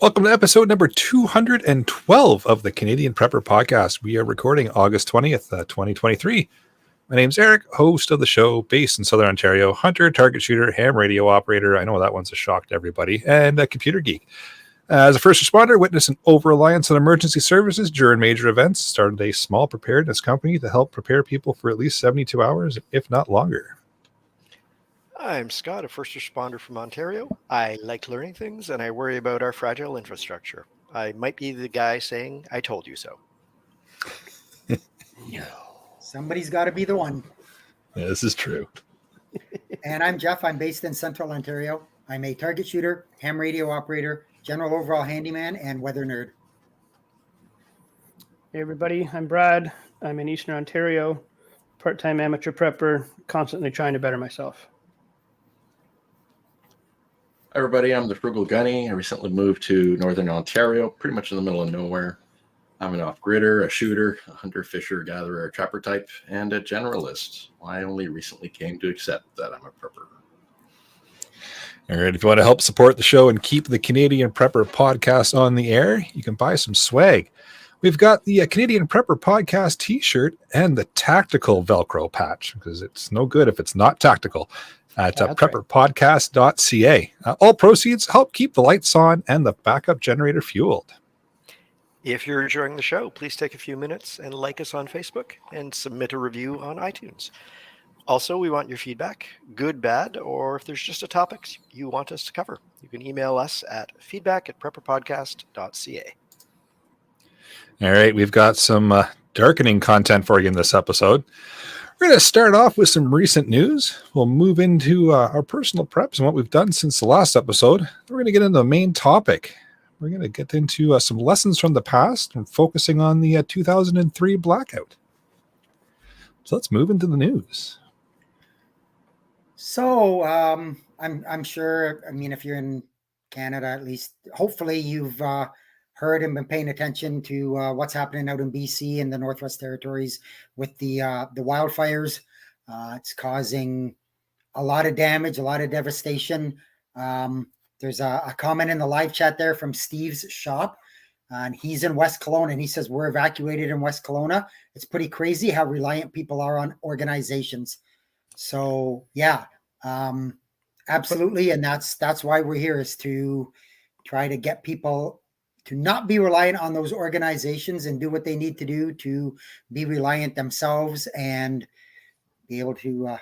Welcome to episode number 212 of the Canadian Prepper Podcast. We are recording August 20th, 2023. My name's Eric, host of the show, based in Southern Ontario, hunter, target shooter, ham radio operator. I know that one's a shock to everybody, and a computer geek. As a first responder, witnessed an over-reliance on emergency services during major events, started a small preparedness company to help prepare people for at least 72 hours, if not longer. I'm Scott, a first responder from Ontario. I like learning things, and I worry about our fragile infrastructure. I might be the guy saying, I told you so. Somebody's got to be the one. Yeah, this is true. And I'm Jeff. I'm based in Central Ontario. I'm a target shooter, ham radio operator, general overall handyman, and weather nerd. Hey everybody, I'm Brad. I'm in Eastern Ontario, part-time amateur prepper, constantly trying to better myself. Hi everybody, I'm the Frugal Gunny. I recently moved to Northern Ontario, pretty much in the middle of nowhere. I'm an off-gridder, a shooter, a hunter, fisher, gatherer, trapper type, and a generalist. I only recently came to accept that I'm a prepper. All right, if you want to help support the show and keep the Canadian Prepper Podcast on the air, you can buy some swag. We've got the Canadian Prepper Podcast t-shirt and the tactical Velcro patch, because it's no good if it's not tactical, at prepperpodcast.ca. All proceeds help keep the lights on and the backup generator fueled. If you're enjoying the show, please take a few minutes and like us on Facebook and submit a review on iTunes. Also, we want your feedback, good, bad, or if there's just a topic you want us to cover. You can email us at feedback@prepperpodcast.ca. All right, we've got some darkening content for you in this episode. We're going to start off with some recent news. We'll move into our personal preps and what we've done since the last episode. Then we're going to get into the main topic. We're going to get into some lessons from the past and focusing on the 2003 blackout. So let's move into the news. So I'm sure, I mean, if you're in Canada, at least, hopefully you've heard and been paying attention to what's happening out in BC and the Northwest Territories with the wildfires. It's causing a lot of damage, a lot of devastation. There's a comment in the live chat there from Steve's shop, and he's in West Kelowna, and he says, we're evacuated in West Kelowna. It's pretty crazy how reliant people are on organizations. So yeah, absolutely. And that's why we're here, is to try to get people to not be reliant on those organizations and do what they need to do to be reliant themselves and be able to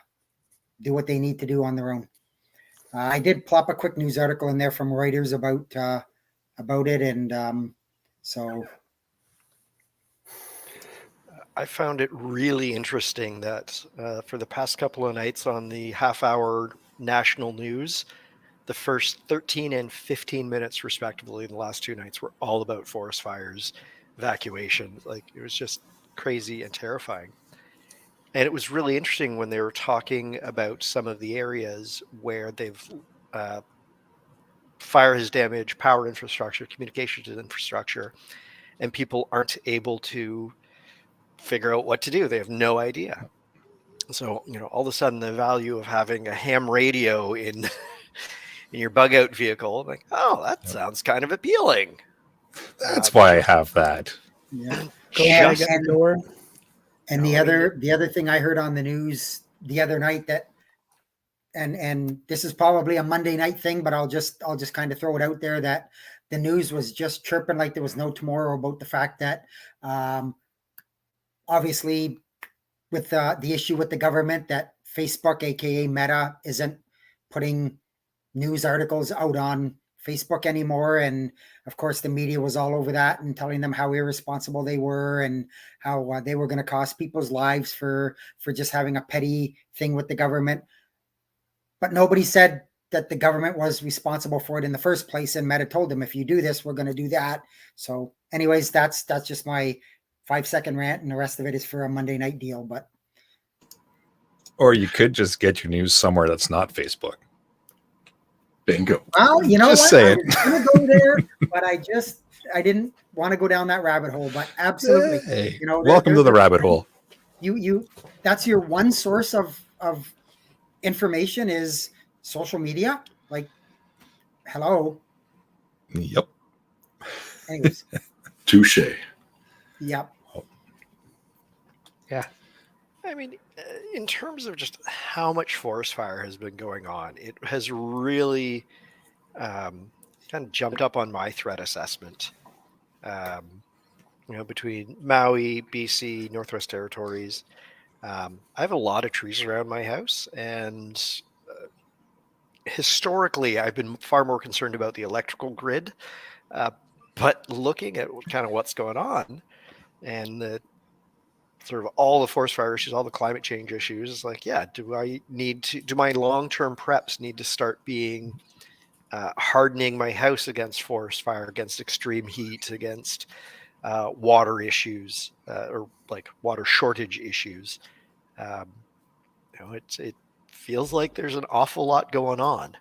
do what they need to do on their own. I did plop a quick news article in there from Reuters about it. And so I found it really interesting that for the past couple of nights on the half-hour national news, the first 13 and 15 minutes, respectively, in the last two nights were all about forest fires, evacuation. Like, it was just crazy and terrifying. And it was really interesting when they were talking about some of the areas where fire has damaged power infrastructure, communications infrastructure, and people aren't able to figure out what to do. They have no idea. So, all of a sudden the value of having a ham radio in your bug out vehicle, like, oh, that sounds kind of appealing. That's why I have that. yeah. And the other thing I heard on the news the other night, that and this is probably a Monday night thing, but I'll just kind of throw it out there, that the news was just chirping like there was no tomorrow about the fact that obviously with the issue with the government, that Facebook, aka Meta, isn't putting news articles out on Facebook anymore. And of course the media was all over that and telling them how irresponsible they were and how they were going to cost people's lives for just having a petty thing with the government. But nobody said that the government was responsible for it in the first place. And Meta told them, if you do this, we're going to do that. So anyways, that's just my 5-second rant, and the rest of it is for a Monday night deal. But Or you could just get your news somewhere that's not Facebook. Bingo. well, you know Just what? saying. I was going to go there, but I didn't want to go down that rabbit hole. But absolutely, Hey, you know, welcome to the rabbit hole. You that's your one source of information, is social media. Like, hello. Yep. Anyways, Touche. yep. Yeah. I mean, in terms of just how much forest fire has been going on, it has really kind of jumped up on my threat assessment. Between Maui, BC, Northwest Territories, I have a lot of trees around my house, and historically, I've been far more concerned about the electrical grid. Uh, but looking at kind of what's going on and the sort of all the forest fire issues, all the climate change issues, it's like, yeah, do my long-term preps need to start being hardening my house against forest fire, against extreme heat, against water issues, or like water shortage issues? Um, it feels like there's an awful lot going on.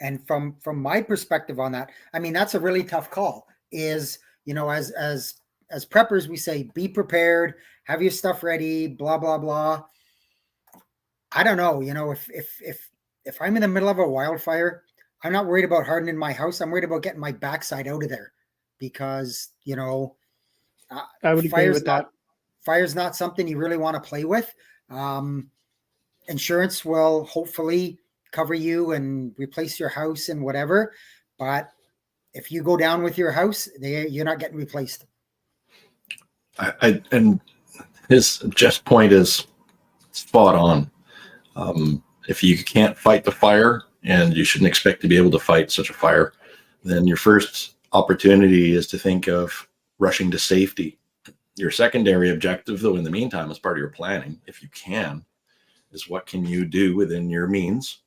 And from my perspective on that, I mean, that's a really tough call. Is, as preppers, we say be prepared, have your stuff ready, blah blah blah. I don't know. If I'm in the middle of a wildfire, I'm not worried about hardening my house. I'm worried about getting my backside out of there, because I would agree with that. Fire's not something you really want to play with. Insurance will hopefully cover you and replace your house and whatever, but if you go down with your house, you're not getting replaced. And Jeff's point is spot on. If you can't fight the fire, and you shouldn't expect to be able to fight such a fire, then your first opportunity is to think of rushing to safety. Your secondary objective, though, in the meantime, as part of your planning, if you can, is what can you do within your means?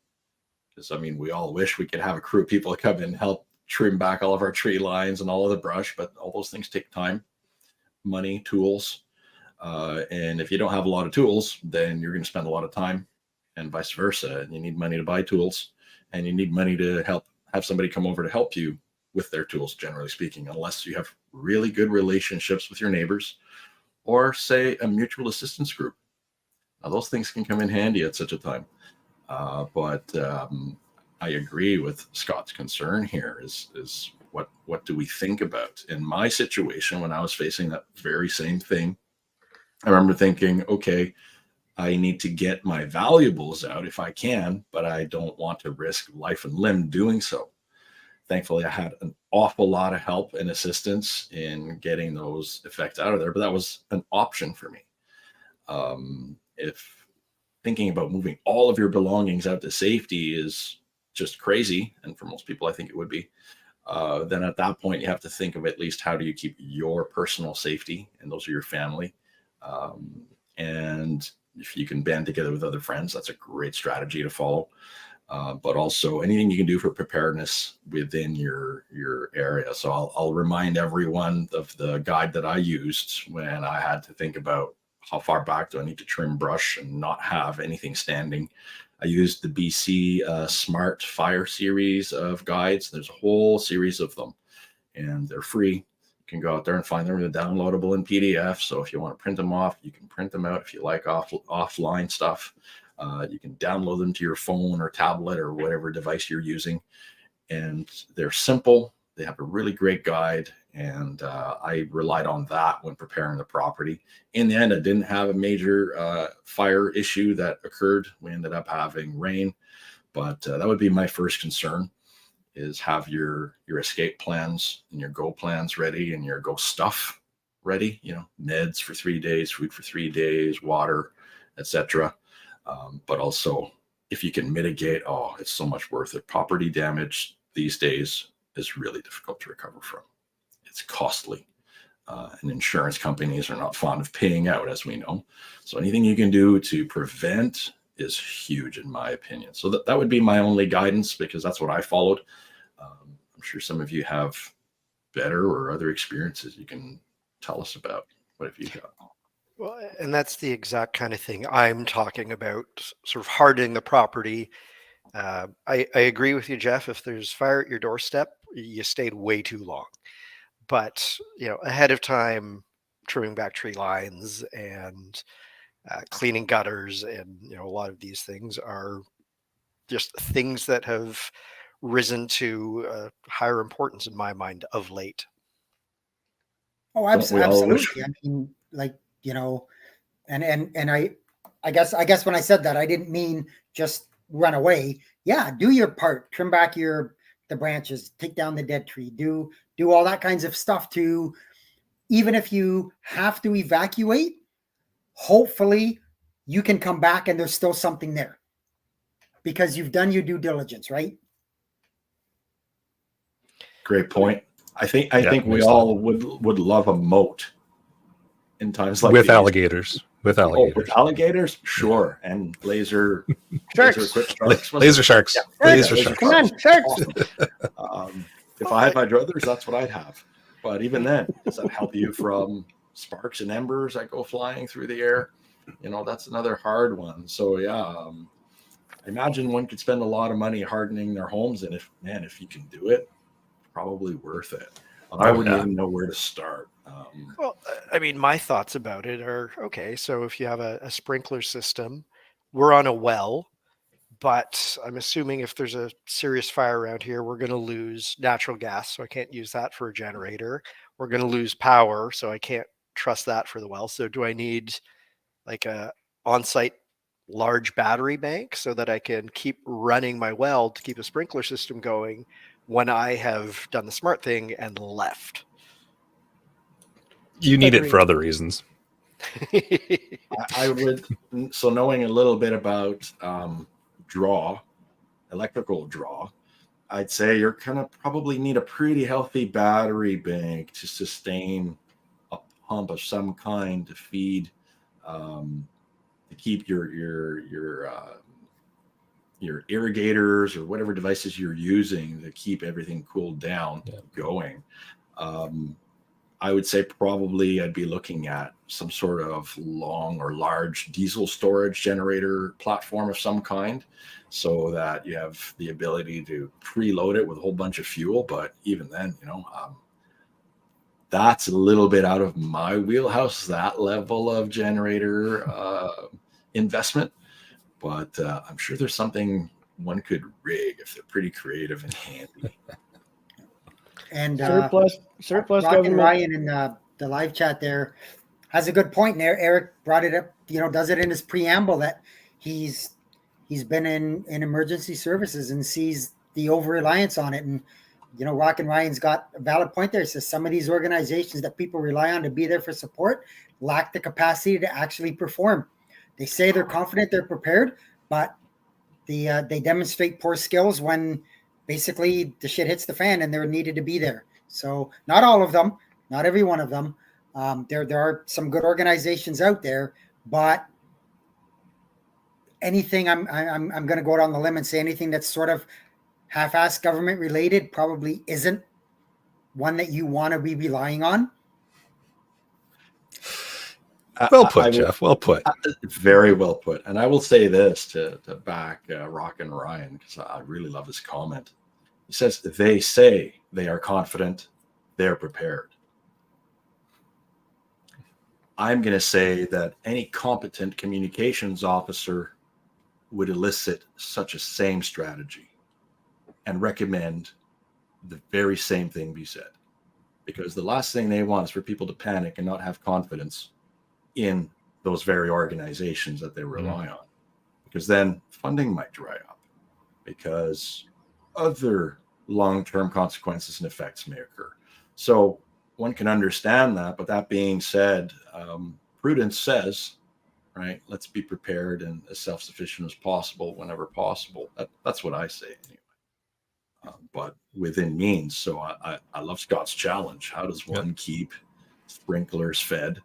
Because, I mean, we all wish we could have a crew of people to come in and help trim back all of our tree lines and all of the brush, but all those things take time, money, tools. And if you don't have a lot of tools, then you're going to spend a lot of time, and vice versa. And you need money to buy tools, and you need money to have somebody come over to help you with their tools, generally speaking, unless you have really good relationships with your neighbors, or say a mutual assistance group. Now, those things can come in handy at such a time. But I agree with Scott's concern here is what do we think about? In my situation, when I was facing that very same thing, I remember thinking, okay, I need to get my valuables out if I can, but I don't want to risk life and limb doing so. Thankfully, I had an awful lot of help and assistance in getting those effects out of there, but that was an option for me. If thinking about moving all of your belongings out to safety is just crazy, and for most people, I think it would be, then at that point, you have to think of at least how do you keep your personal safety, and those are your family. And if you can band together with other friends, that's a great strategy to follow. But also anything you can do for preparedness within your area. So I'll remind everyone of the guide that I used when I had to think about how far back do I need to trim brush and not have anything standing. I used the BC Smart Fire series of guides. There's a whole series of them, and they're free. You can go out there and find them. They're downloadable in PDF. So if you want to print them off, you can print them out. If you like offline stuff, you can download them to your phone or tablet or whatever device you're using. And they're simple. They have a really great guide. And I relied on that when preparing the property. In the end, I didn't have a major fire issue that occurred. We ended up having rain. But that would be my first concern, is have your escape plans and your go plans ready and your go stuff ready, meds for 3 days, food for 3 days, water, etc. But also, if you can mitigate, it's so much worth it. Property damage these days is really difficult to recover from. It's costly. And insurance companies are not fond of paying out, as we know. So anything you can do to prevent is huge, in my opinion. So that would be my only guidance, because that's what I followed. I'm sure some of you have better or other experiences you can tell us about. What have you got? Well, and that's the exact kind of thing I'm talking about, sort of hardening the property. I agree with you, Jeff. If there's fire at your doorstep, you stayed way too long. But, ahead of time, trimming back tree lines and cleaning gutters, and, a lot of these things are just things that have risen to higher importance in my mind of late. Oh, Don't we all wish- absolutely. I mean, like, you know, and I guess when I said that, I didn't mean just run away. Yeah, do your part, trim back the branches, take down the dead tree, do all that kinds of stuff to, even if you have to evacuate, hopefully you can come back and there's still something there because you've done your due diligence, right? Great point. I think we all would love a moat in times like with these. Alligators. With alligators. Oh, with alligators, sure, and laser Sharks. sharks. Laser sharks. Yeah. Laser Yeah, sharks. Come on, sharks. Awesome. If I had my druthers, that's what I'd have. But even then, does that help you from sparks and embers that go flying through the air? You know, that's another hard one. So yeah, I imagine one could spend a lot of money hardening their homes, and if you can do it, probably worth it. I wouldn't even know where to start. Well, I mean, my thoughts about it are, okay, so if you have a sprinkler system, we're on a well, but I'm assuming if there's a serious fire around here, we're going to lose natural gas, so I can't use that for a generator. We're going to lose power, so I can't trust that for the well. So do I need like a on-site large battery bank so that I can keep running my well to keep a sprinkler system going when I have done the smart thing and left? You need it for other reasons. I would, so knowing a little bit about electrical draw, I'd say you're going to probably need a pretty healthy battery bank to sustain a pump of some kind to feed, to keep your irrigators or whatever devices you're using to keep everything cooled down going. I would say probably I'd be looking at some sort of long or large diesel storage generator platform of some kind, so that you have the ability to preload it with a whole bunch of fuel. But even then, that's a little bit out of my wheelhouse, that level of generator investment. But I'm sure there's something one could rig if they're pretty creative and handy. And surplus Rock and government. Ryan in the live chat there has a good point there. Eric brought it up, does it in his preamble that he's been in emergency services and sees the over-reliance on it. And, Rock and Ryan's got a valid point there. He says some of these organizations that people rely on to be there for support lack the capacity to actually perform. They say they're confident, they're prepared, but they demonstrate poor skills when basically the shit hits the fan and they're needed to be there. So not all of them, not every one of them. There are some good organizations out there, but anything I'm going to go out on the limb and say anything that's sort of half-assed government related probably isn't one that you want to be relying on. Well put, Jeff. Well put. Very well put. And I will say this to back Rock and Ryan, because I really love his comment. He says, they say they are confident, they're prepared. I'm going to say that any competent communications officer would elicit such a same strategy and recommend the very same thing be said. Because the last thing they want is for people to panic and not have confidence in those very organizations that they rely on, because then funding might dry up, because other long-term consequences and effects may occur. So one can understand that, but that being said, prudence says, right, let's be prepared and as self-sufficient as possible whenever possible. That's what I say anyway. But within means. So I love Scott's challenge. How does one keep sprinklers fed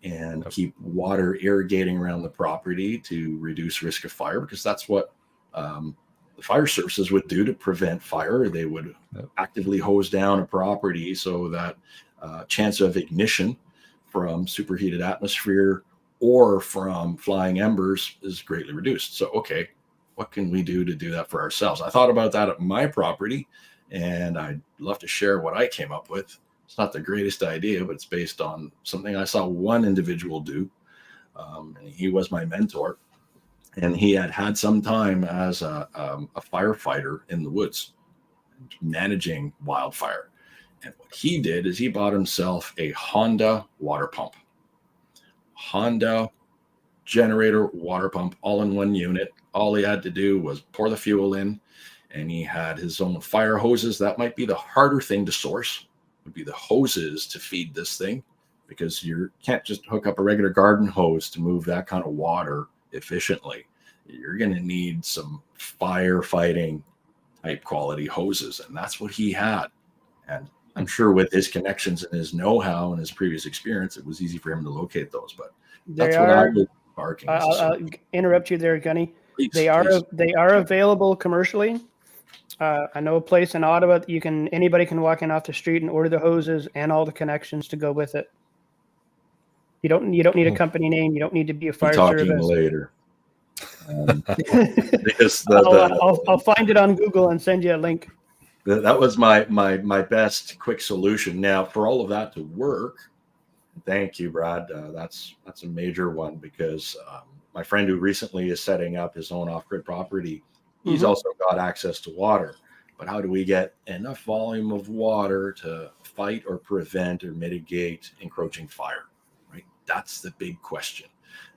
and keep water irrigating around the property to reduce risk of fire? Because that's what the fire services would do to prevent fire. They would actively hose down a property so that chance of ignition from superheated atmosphere or from flying embers is greatly reduced. So, okay, what can we do to do that for ourselves? I thought about that at my property, and I'd love to share what I came up with. It's not the greatest idea, but it's based on something I saw one individual do. And he was my mentor, and he had some time as a firefighter in the woods managing wildfire. And what he did is he bought himself a Honda water pump. Honda generator water pump, all in one unit. All he had to do was pour the fuel in, and he had his own fire hoses. That might be the harder thing to source, would be the hoses to feed this thing, because you can't just hook up a regular garden hose to move that kind of water efficiently. You're going to need some firefighting type quality hoses, and that's what he had. And I'm sure with his connections and his know-how and his previous experience, it was easy for him to locate those. But that's what I was barking. I'll interrupt you there, Gunny. Please, They are available commercially. I know a place in Ottawa that anybody can walk in off the street and order the hoses and all the connections to go with it. You don't need a company name. You don't need to be a fire talking service. later. Because I'll find it on Google and send you a link. that was my best quick solution. Now, for all of that to work, thank you, Brad. That's a major one, because my friend who recently is setting up his own off-grid property, he's also got access to water. But how do we get enough volume of water to fight or prevent or mitigate encroaching fire? Right? That's the big question.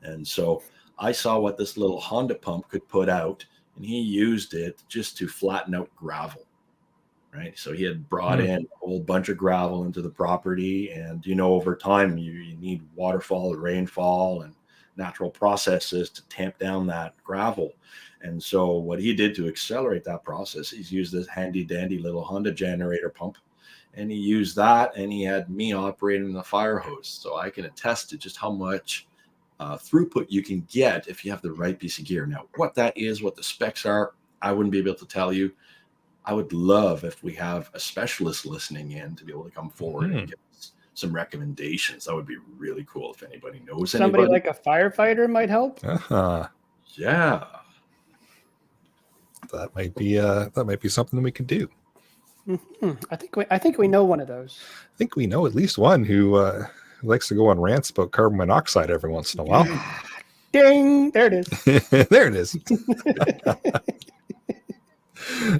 And so I saw what this little Honda pump could put out, and he used it just to flatten out gravel. Right. So he had brought in a whole bunch of gravel into the property. And, over time, you need waterfall, rainfall, and natural processes to tamp down that gravel. And so what he did to accelerate that process, he's used this handy dandy little Honda generator pump. And he used that, and he had me operating the fire hose. So I can attest to just how much throughput you can get if you have the right piece of gear. Now, what that is, what the specs are, I wouldn't be able to tell you. I would love if we have a specialist listening in to be able to come forward and give us some recommendations. That would be really cool if anybody knows Somebody anybody. like a firefighter might help. Yeah. That might be something we could do. I think we know one of those. I think we know at least one who likes to go on rants about carbon monoxide every once in a while. Ding! There it is. There it is.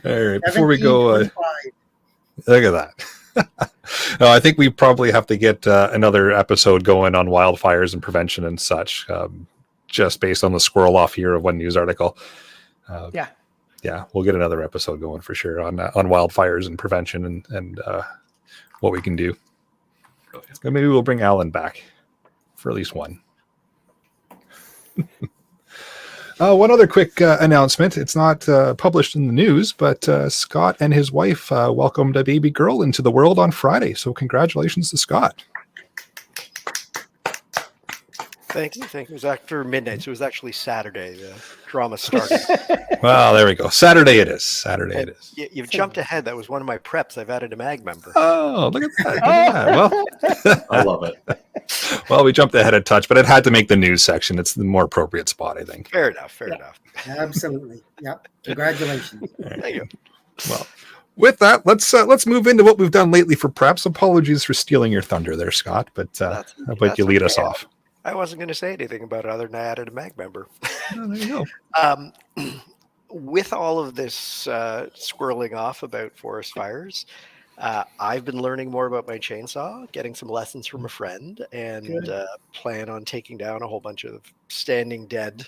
All right, before we go, look at that. No, I think we probably have to get another episode going on wildfires and prevention and such, just based on the squirrel off here of one news article. Yeah, we'll get another episode going for sure on wildfires and prevention and what we can do. And maybe we'll bring Alan back for at least one. One other quick announcement. It's not published in the news, but Scott and his wife welcomed a baby girl into the world on Friday. So congratulations to Scott. Thank you. It was after midnight, so it was actually Saturday. The drama started. Well, there we go. Saturday it is. You've jumped ahead. That was one of my preps. I've added a MAG member. Oh, look at that. Well, I love it. Well, we jumped ahead a touch, but it had to make the news section. It's the more appropriate spot, I think. Fair enough. Absolutely. Yep. Congratulations. Thank you. Well, with that, let's move into what we've done lately for preps. Apologies for stealing your thunder there, Scott, but you lead us off. I wasn't going to say anything about it other than I added a MAG member. Oh, there you go. With all of this squirreling off about forest fires, I've been learning more about my chainsaw, getting some lessons from a friend, and plan on taking down a whole bunch of standing dead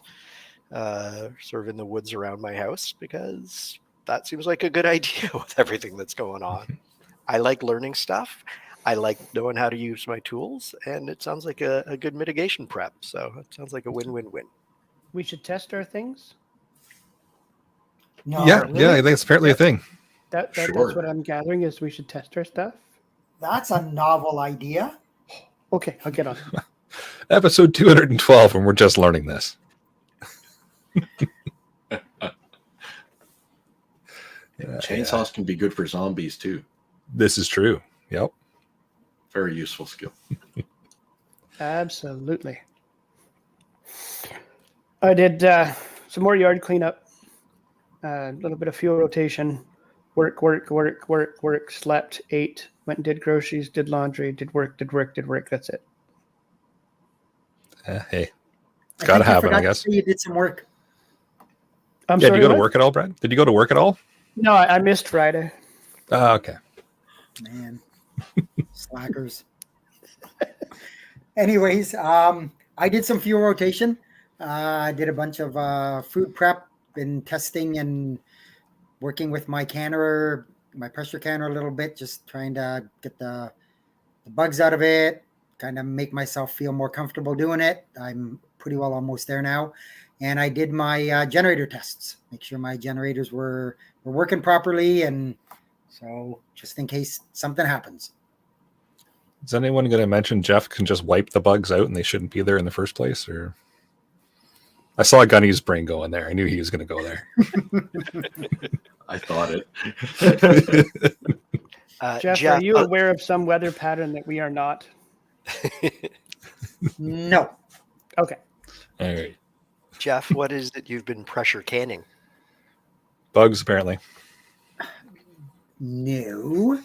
sort of in the woods around my house, because that seems like a good idea with everything that's going on. I like learning stuff. I like knowing how to use my tools, and it sounds like a good mitigation prep. So it sounds like a win-win-win. We should test our things. No, Yeah, I think it's apparently a thing. That's Sure. what I'm gathering, is we should test our stuff. that's a novel idea. Okay, I'll get on. Episode 212, and we're just learning this. Chainsaws can be good for zombies too. This is true. Yep. Very useful skill. Absolutely. I did some more yard cleanup, a little bit of fuel rotation, work, slept, ate, went and did groceries, did laundry, did work. That's it. Hey, it's got to happen, I guess. You did some work. I'm Did sorry, you go to what? work at all, Brad? Did you go to work at all? No, I missed Friday. Okay. Man, slackers. Anyways, I did some fuel rotation. I did a bunch of food prep and testing and working with my canner, my pressure canner a little bit, just trying to get the bugs out of it, kind of make myself feel more comfortable doing it. I'm pretty well almost there now. And I did my generator tests, make sure my generators were working properly. And so just in case something happens. Is anyone going to mention Jeff can just wipe the bugs out and they shouldn't be there in the first place? Or I saw Gunny's brain going there. I knew he was going to go there. I thought it. Jeff, are you aware of some weather pattern that we are not? No. Okay. All right. Jeff, what is it you've been pressure canning? Bugs, apparently. No.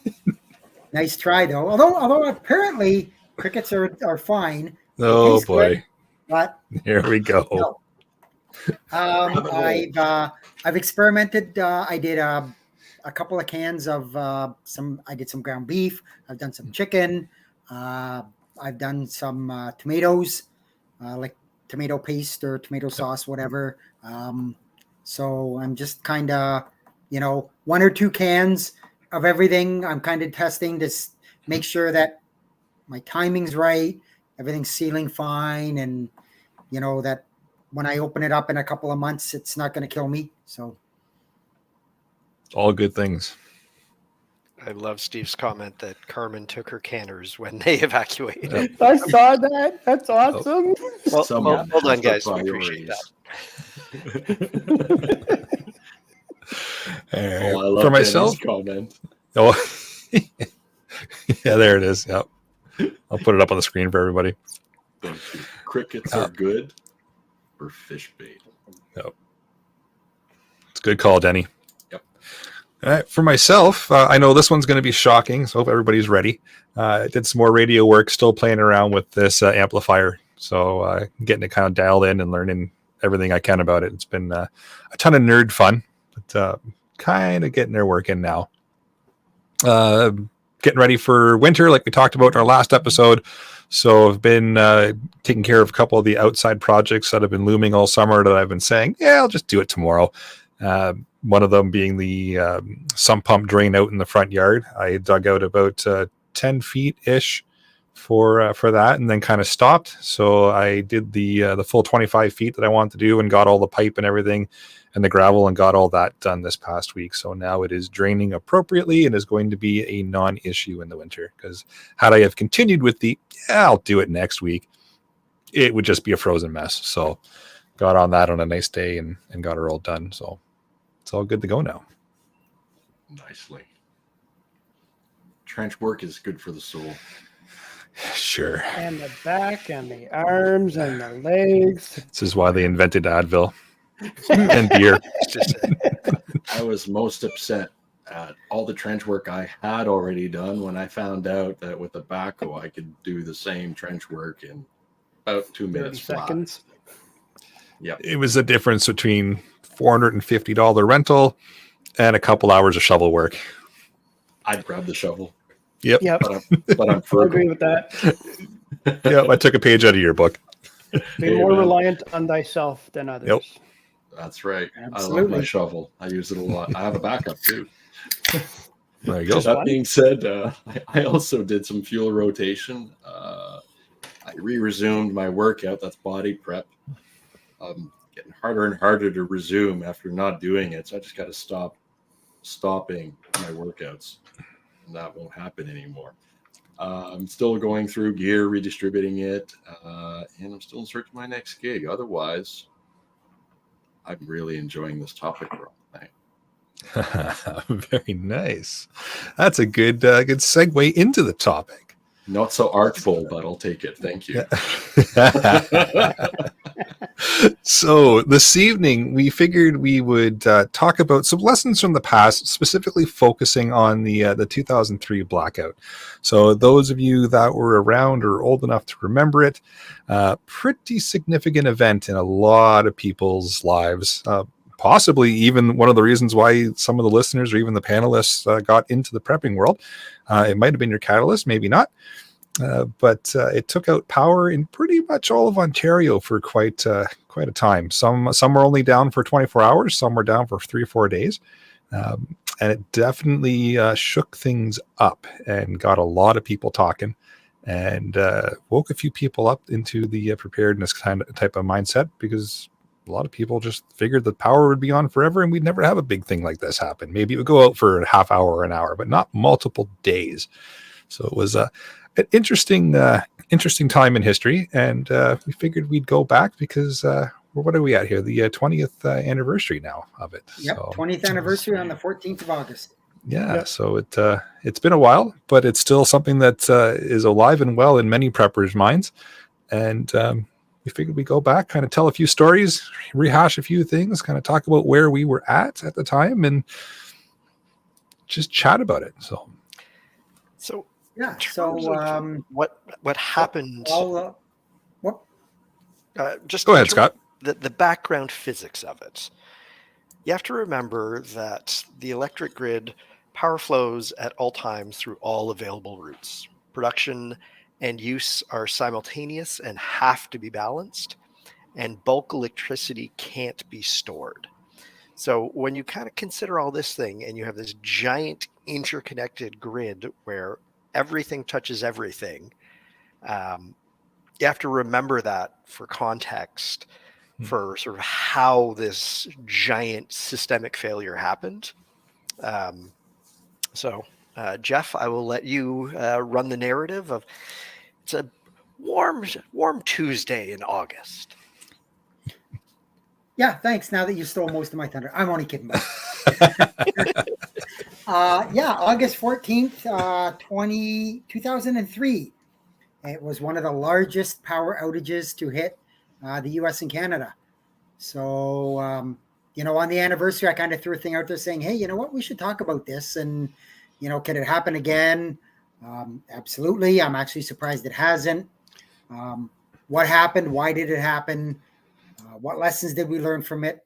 Nice try, though. Although apparently crickets are fine. Oh, taste boy. good, but Here we go. no. I've experimented. I did a couple of cans of I did some ground beef. I've done some chicken. I've done some tomatoes, like tomato paste or tomato sauce, whatever. So I'm just kind of, 1 or 2 cans of everything. I'm kind of testing to make sure that my timing's right, everything's sealing fine, and that when I open it up in a couple of months, it's not going to kill me. So All good things. I love Steve's comment that Carmen took her canners when they evacuated. Yep. I saw that. That's awesome. Well, Someone hold on, has guys. the We appreciate that. All right. Oh, I love For myself, Danny's comment. oh, yeah, there it is. Yep. I'll put it up on the screen for everybody. Thank you. Crickets are good for fish bait. It's a good call, Denny. Yep. All right. For myself, I know this one's going to be shocking, so hope everybody's ready. I did some more radio work, still playing around with this amplifier. So getting it kind of dialed in and learning everything I can about it. It's been a ton of nerd fun, but kind of getting their work in now. Getting ready for winter, like we talked about in our last episode. So I've been taking care of a couple of the outside projects that have been looming all summer that I've been saying, yeah, I'll just do it tomorrow. One of them being the sump pump drain out in the front yard. I dug out about 10 feet ish for that, and then kind of stopped. So I did the full 25 feet that I wanted to do, and got all the pipe and everything and the gravel, and got all that done this past week. So now it is draining appropriately and is going to be a non-issue in the winter. Because had I have continued with I'll do it next week, it would just be a frozen mess. So got on that on a nice day and got her all done. So it's all good to go now. Nicely. Trench work is good for the soul. Sure. And the back and the arms and the legs. This is why they invented Advil and beer. I was most upset at all the trench work I had already done when I found out that with the backhoe I could do the same trench work in about 2 minutes 30 seconds. Yep. It was the difference between $450 rental and a couple hours of shovel work. I'd grab the shovel. Yep. But I'm I frugal. agree with that. Yep. I took a page out of your book. Be more reliant on thyself than others. Yep. That's right. I love Absolutely. my shovel. I use it a lot. I have a backup too. There you go. That being said, I also did some fuel rotation. I resumed my workout. That's body prep. Getting harder and harder to resume after not doing it. So I just got to stopping my workouts. And that won't happen anymore. I'm still going through gear, redistributing it, and I'm still in search of my next gig. Otherwise, I'm really enjoying this topic we're on tonight. Very nice. That's a good segue into the topic. Not so artful, but I'll take it. Thank you. So this evening, we figured we would talk about some lessons from the past, specifically focusing on the 2003 blackout. So those of you that were around or old enough to remember it, pretty significant event in a lot of people's lives. possibly even one of the reasons why some of the listeners or even the panelists got into the prepping world. It might have been your catalyst, maybe not. But it took out power in pretty much all of Ontario for quite a time. Some were only down for 24 hours, some were down for 3 or 4 days, and it definitely shook things up and got a lot of people talking, and woke a few people up into the preparedness type of mindset, because a lot of people just figured the power would be on forever and we'd never have a big thing like this happen. Maybe it would go out for a half hour or an hour, but not multiple days. So it was an interesting time in history, and we figured we'd go back because what are we at here? The 20th anniversary now of it. Yep, So, 20th anniversary on the 14th of August. yeah, Yep. so it's been a while, but it's still something that is alive and well in many preppers' minds, and we figured we'd go back, kind of tell a few stories, rehash a few things, kind of talk about where we were at the time, and just chat about it. So Yeah. in So terms of what happened? Just go in ahead, terms Scott. of the background physics of it. You have to remember that the electric grid power flows at all times through all available routes. Production and use are simultaneous and have to be balanced, and bulk electricity can't be stored. So when you kind of consider all this thing and you have this giant interconnected grid where everything touches everything, you have to remember that for context for sort of how this giant systemic failure happened. Jeff, I will let you run the narrative of it's a warm Tuesday in August. Yeah, thanks. Now that you stole most of my thunder, I'm only kidding. August 14th, 2003. It was one of the largest power outages to hit the US and Canada. So, on the anniversary, I kind of threw a thing out there saying, hey, you know what, we should talk about this. And, can it happen again? Absolutely. I'm actually surprised it hasn't. What happened? Why did it happen? What lessons did we learn from it?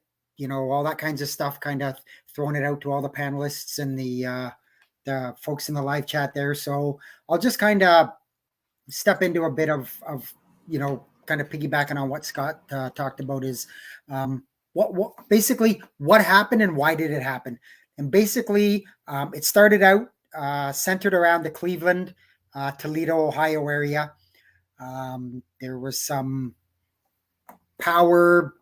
All that kinds of stuff, kind of throwing it out to all the panelists and the folks in the live chat there. So I'll just kind of step into a bit of kind of piggybacking on what Scott talked about is what happened and why did it happen? And basically, it started out centered around the Cleveland, Toledo, Ohio area. There was some power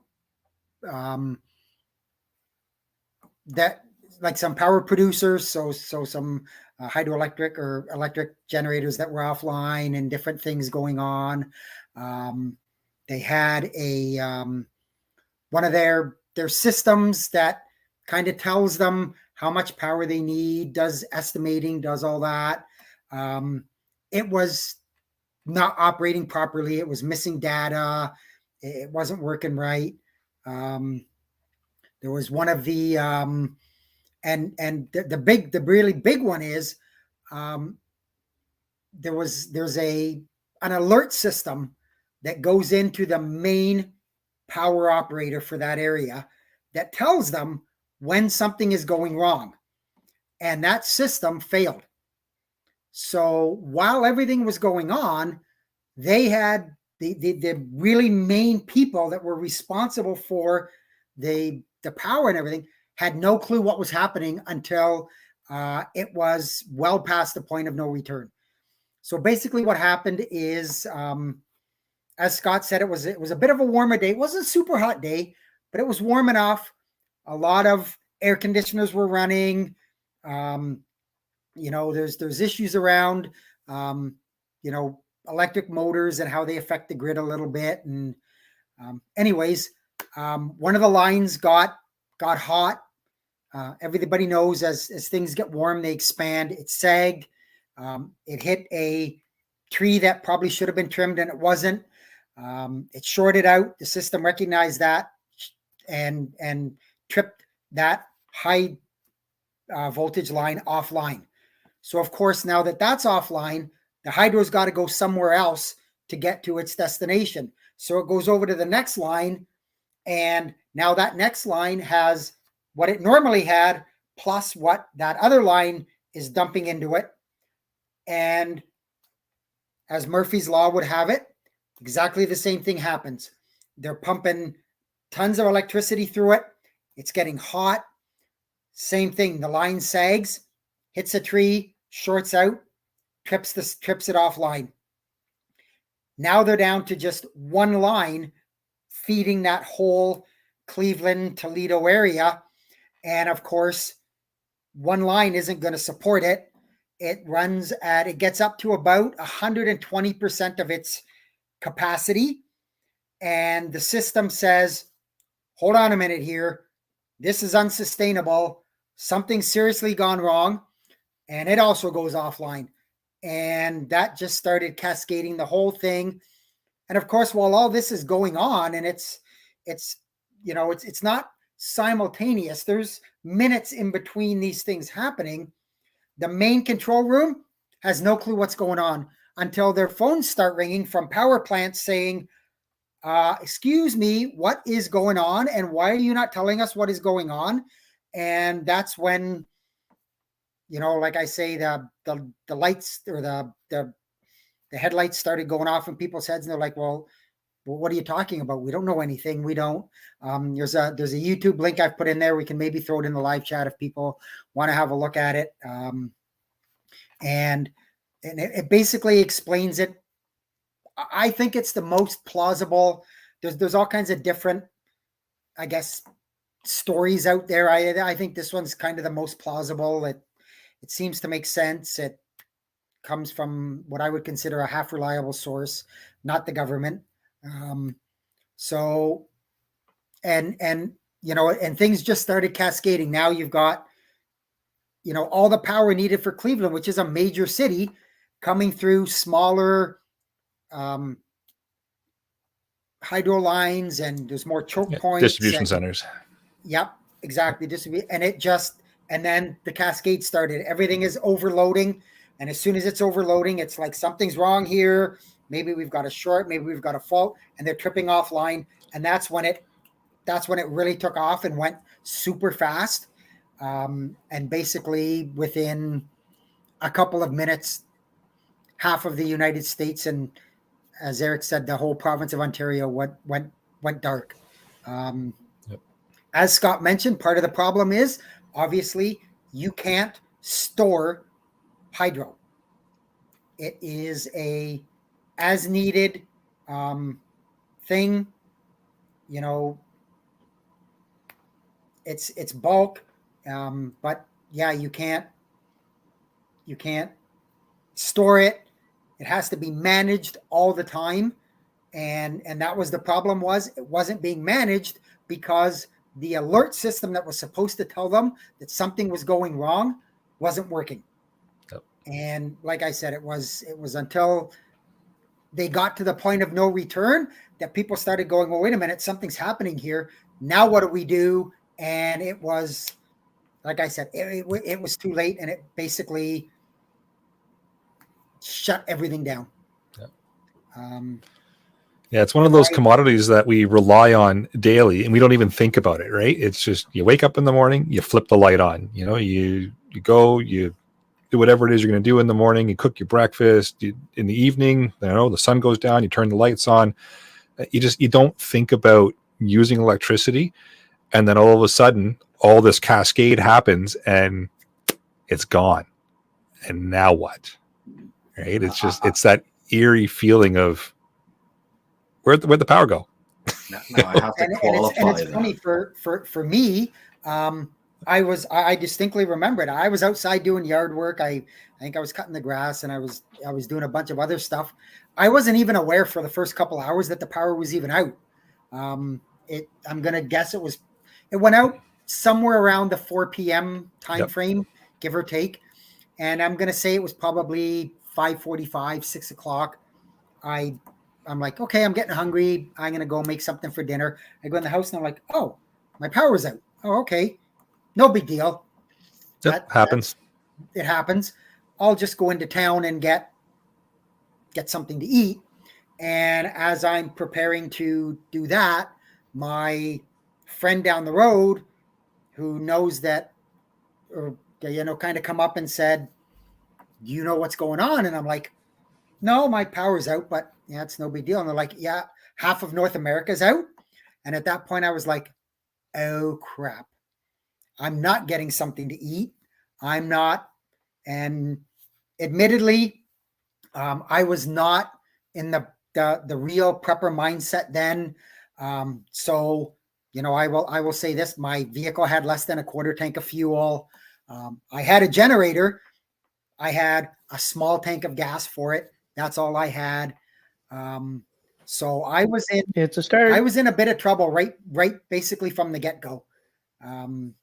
some power producers, so some hydroelectric or electric generators that were offline and different things going on. They had a one of their systems that kind of tells them how much power they need, does estimating, does all that. It was not operating properly. It was missing data. It wasn't working right. There was one of the the really big one is there's an alert system that goes into the main power operator for that area that tells them when something is going wrong, and that system failed. So while everything was going on, they had the really main people that were responsible for the power and everything had no clue what was happening until it was well past the point of no return. So basically what happened is, as Scott said, it was a bit of a warmer day. It wasn't a super hot day, but it was warm enough. A lot of air conditioners were running. There's issues around, electric motors and how they affect the grid a little bit. And one of the lines got hot. Everybody knows as things get warm, they expand. It sagged. It hit a tree that probably should have been trimmed and it wasn't. It shorted out. The system recognized that and tripped that high voltage line offline. So of course, now that that's offline, the hydro's got to go somewhere else to get to its destination. So it goes over to the next line And now that next line has what it normally had plus what that other line is dumping into it. And as Murphy's Law would have it, exactly the same thing happens. They're pumping tons of electricity through it. It's getting hot. Same thing. The line sags, hits a tree, shorts out, trips it offline. Now they're down to just one line feeding that whole Cleveland, Toledo area. And of course, one line isn't going to support it. It gets up to about 120% of its capacity. And the system says, hold on a minute here. This is unsustainable. Something's seriously gone wrong. And it also goes offline. And that just started cascading the whole thing. And of course, while all this is going on, and it's not simultaneous, there's minutes in between these things happening. The main control room has no clue what's going on until their phones start ringing from power plants saying, excuse me, what is going on? And why are you not telling us what is going on? And that's when, like I say, the lights or the headlights started going off in people's heads, and they're like, well, what are you talking about? We don't know anything. We don't. There's a YouTube link I've put in there. We can maybe throw it in the live chat if people want to have a look at it. And it basically explains it. I think it's the most plausible. There's all kinds of different, I guess, stories out there. I think this one's kind of the most plausible. It seems to make sense. It comes from what I would consider a half reliable source, not the government. And things just started cascading. Now you've got, all the power needed for Cleveland, which is a major city, coming through smaller hydro lines, and there's more choke points. Distribution centers. Yep, exactly. And then the cascade started. Everything is overloading. And as soon as it's overloading, it's like something's wrong here. Maybe we've got a short, maybe we've got a fault, and they're tripping offline. And that's when it really took off and went super fast. And basically within a couple of minutes, half of the United States, and as Eric said, the whole province of Ontario went dark. Yep. As Scott mentioned, part of the problem is obviously you can't store hydro. It is a as needed thing. It's bulk, but yeah, you can't store it. It has to be managed all the time, and that was the problem. It wasn't being managed because the alert system that was supposed to tell them that something was going wrong wasn't working. Yep. And like I said, it was until they got to the point of no return that people started going, well, wait a minute, something's happening here. Now what do we do? And it was, like I said, it was too late, and it basically shut everything down. Yep. Yeah, it's one of those commodities that we rely on daily, and we don't even think about it, right? It's just you wake up in the morning, you flip the light on, you go, you do whatever it is you're going to do in the morning, you cook your breakfast, in the evening, the sun goes down, you turn the lights on. You don't think about using electricity, and then all of a sudden, all this cascade happens, and it's gone. And now what? Right? It's that eerie feeling of where'd the power go? Now I have to qualify. It's funny for me. I distinctly remember it. I was outside doing yard work. I think I was cutting the grass, and I was doing a bunch of other stuff. I wasn't even aware for the first couple hours that the power was even out. I'm gonna guess it went out somewhere around the 4 p.m. time frame, give or take. And I'm gonna say it was probably 5:45, 6 o'clock. I'm like, okay, I'm getting hungry. I'm gonna go make something for dinner. I go in the house, and I'm like, oh, my power's out. Oh, okay. No big deal. That happens. It happens. I'll just go into town and get something to eat. And as I'm preparing to do that, my friend down the road who knows that, or, kind of come up and said, you know what's going on? And I'm like, no, my power's out, but yeah, it's no big deal. And they're like, yeah, half of North America's out. And at that point I was like, oh crap, I'm not getting something to eat. I'm not. And admittedly, I was not in the real prepper mindset then. So, I will say this: my vehicle had less than a quarter tank of fuel. I had a generator. I had a small tank of gas for it. That's all I had. So I was in. It's a start. I was in a bit of trouble right basically from the get go, and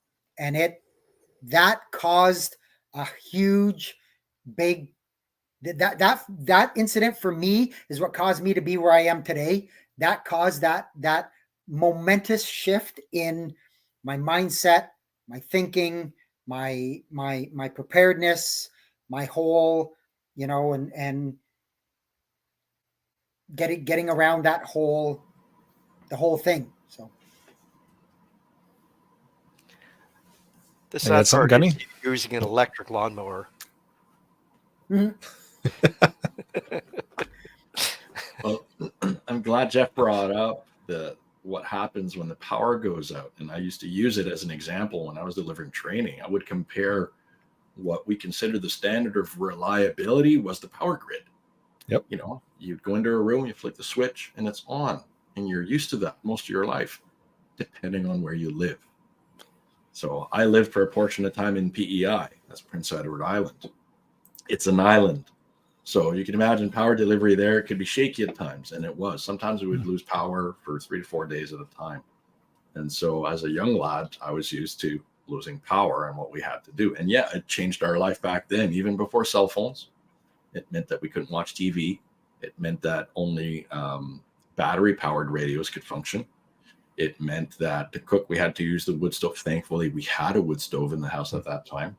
that caused a huge, big. That incident for me is what caused me to be where I am today. That caused that momentous shift in my mindset, my thinking, my preparedness, my whole, and getting around the whole thing. So The Hey, that's sad something, part is Gunny? using an electric lawnmower. mhm. Well, I'm glad Jeff brought up what happens when the power goes out. And I used to use it as an example when I was delivering training. I would compare what we consider the standard of reliability was the power grid. Yep. You'd go into a room, you flick the switch, and it's on. And you're used to that most of your life, depending on where you live. So I lived for a portion of time in PEI, that's Prince Edward Island. It's an island. So you can imagine power delivery there could be shaky at times, and it was. Sometimes we would lose power for 3 to 4 days at a time. And so as a young lad, I was used to losing power and what we had to do. And yeah, it changed our life back then, even before cell phones. It meant that we couldn't watch TV. It meant that only battery-powered radios could function. It meant that to cook, we had to use the wood stove. Thankfully, we had a wood stove in the house at that time.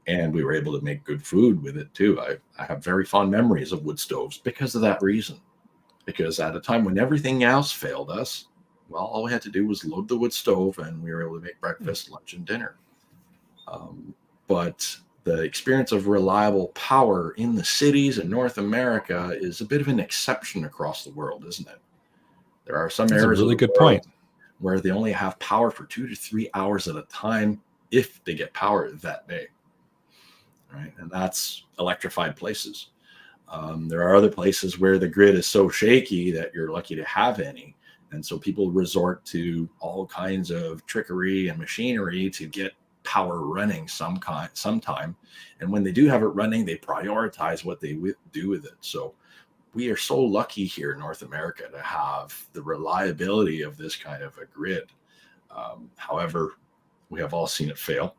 And we were able to make good food with it too. I have very fond memories of wood stoves because of that reason. Because at a time when everything else failed us, well, all we had to do was load the wood stove and we were able to make breakfast, lunch, and dinner. But the experience of reliable power in the cities in North America is a bit of an exception across the world, isn't it? There are some That's a areas really of the good world point. where they only have power for 2 to 3 hours at a time if they get power that day. Right? And that's electrified places. There are other places where the grid is so shaky that you're lucky to have any. And so people resort to all kinds of trickery and machinery to get power running sometime. And when they do have it running, they prioritize what they do with it. So we are so lucky here in North America to have the reliability of this kind of a grid. However, we have all seen it fail.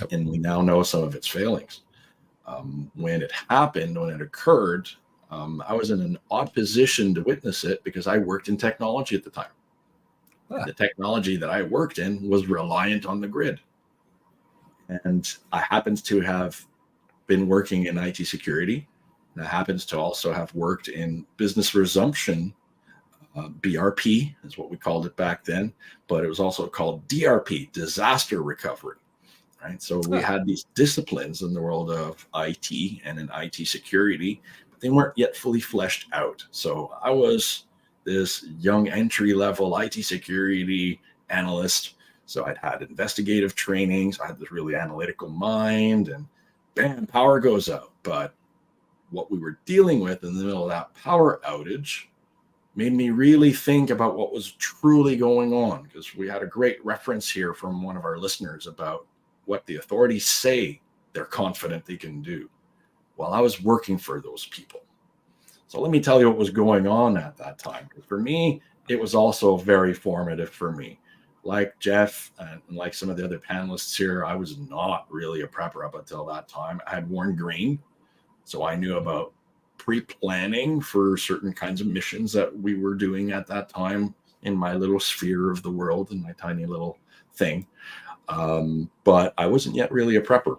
Yep. And we now know some of its failings. When it happened, when it occurred, I was in an odd position to witness it because I worked in technology at the time. The technology that I worked in was reliant on the grid. And I happens to have been working in IT security. And I happens to also have worked in business resumption. BRP is what we called it back then, but it was also called DRP, disaster recovery. Right? So we had these disciplines in the world of IT and in IT security, but they weren't yet fully fleshed out. So I was this young entry-level IT security analyst. So I'd had investigative trainings. I had this really analytical mind, and bam, power goes out. But what we were dealing with in the middle of that power outage made me really think about what was truly going on, because we had a great reference here from one of our listeners about what the authorities say they're confident they can do. Well, I was working for those people. So let me tell you what was going on at that time. For me, it was also very formative for me. Like Jeff and like some of the other panelists here, I was not really a prepper up until that time. I had worn green, so I knew about pre-planning for certain kinds of missions that we were doing at that time in my little sphere of the world, in my tiny little thing. But I wasn't yet really a prepper.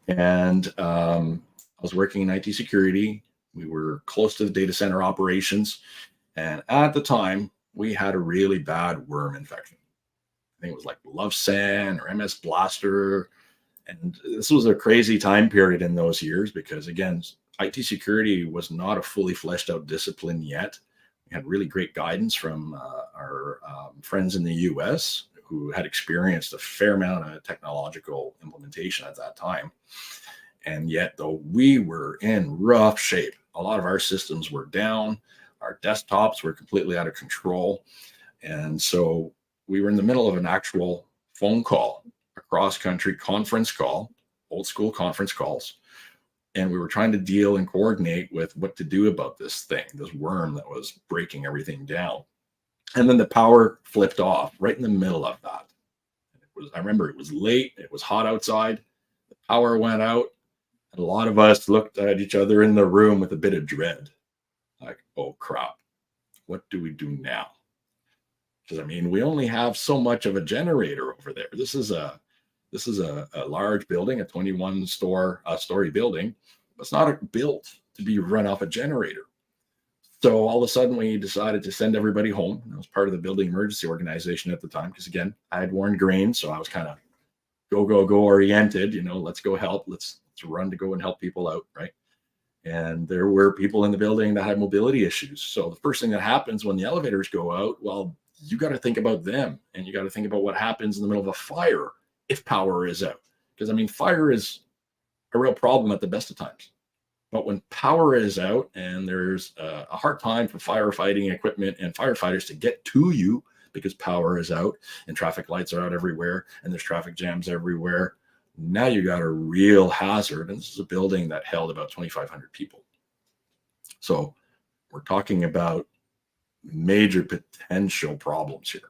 And I was working in IT security. We were close to the data center operations. And at the time, we had a really bad worm infection. I think it was like Lovesan or MS Blaster. And this was a crazy time period in those years because, again, IT security was not a fully fleshed out discipline yet. We had really great guidance from our friends in the US who had experienced a fair amount of technological implementation at that time. And yet, though, we were in rough shape. A lot of our systems were down. Our desktops were completely out of control. And so we were in the middle of an actual phone call, a cross-country conference call, old school conference calls. And we were trying to deal and coordinate with what to do about this thing, this worm that was breaking everything down. And then the power flipped off right in the middle of that. I remember it was late, it was hot outside, the power went out, and a lot of us looked at each other in the room with a bit of dread. Like, oh crap, what do we do now? Because I mean, we only have so much of a generator over there. This is a large building, a 21-story building. It's not built to be run off a generator. So all of a sudden, we decided to send everybody home. I was part of the building emergency organization at the time because, again, I had worn green, so I was kind of go oriented. Let's go help. Let's run to go and help people out, right? And there were people in the building that had mobility issues. So the first thing that happens when the elevators go out, well, you got to think about them, and you got to think about what happens in the middle of a fire if power is out. Because I mean, fire is a real problem at the best of times. But when power is out and there's a hard time for firefighting equipment and firefighters to get to you because power is out and traffic lights are out everywhere and there's traffic jams everywhere, now you got a real hazard. And this is a building that held about 2,500 people. So we're talking about major potential problems here.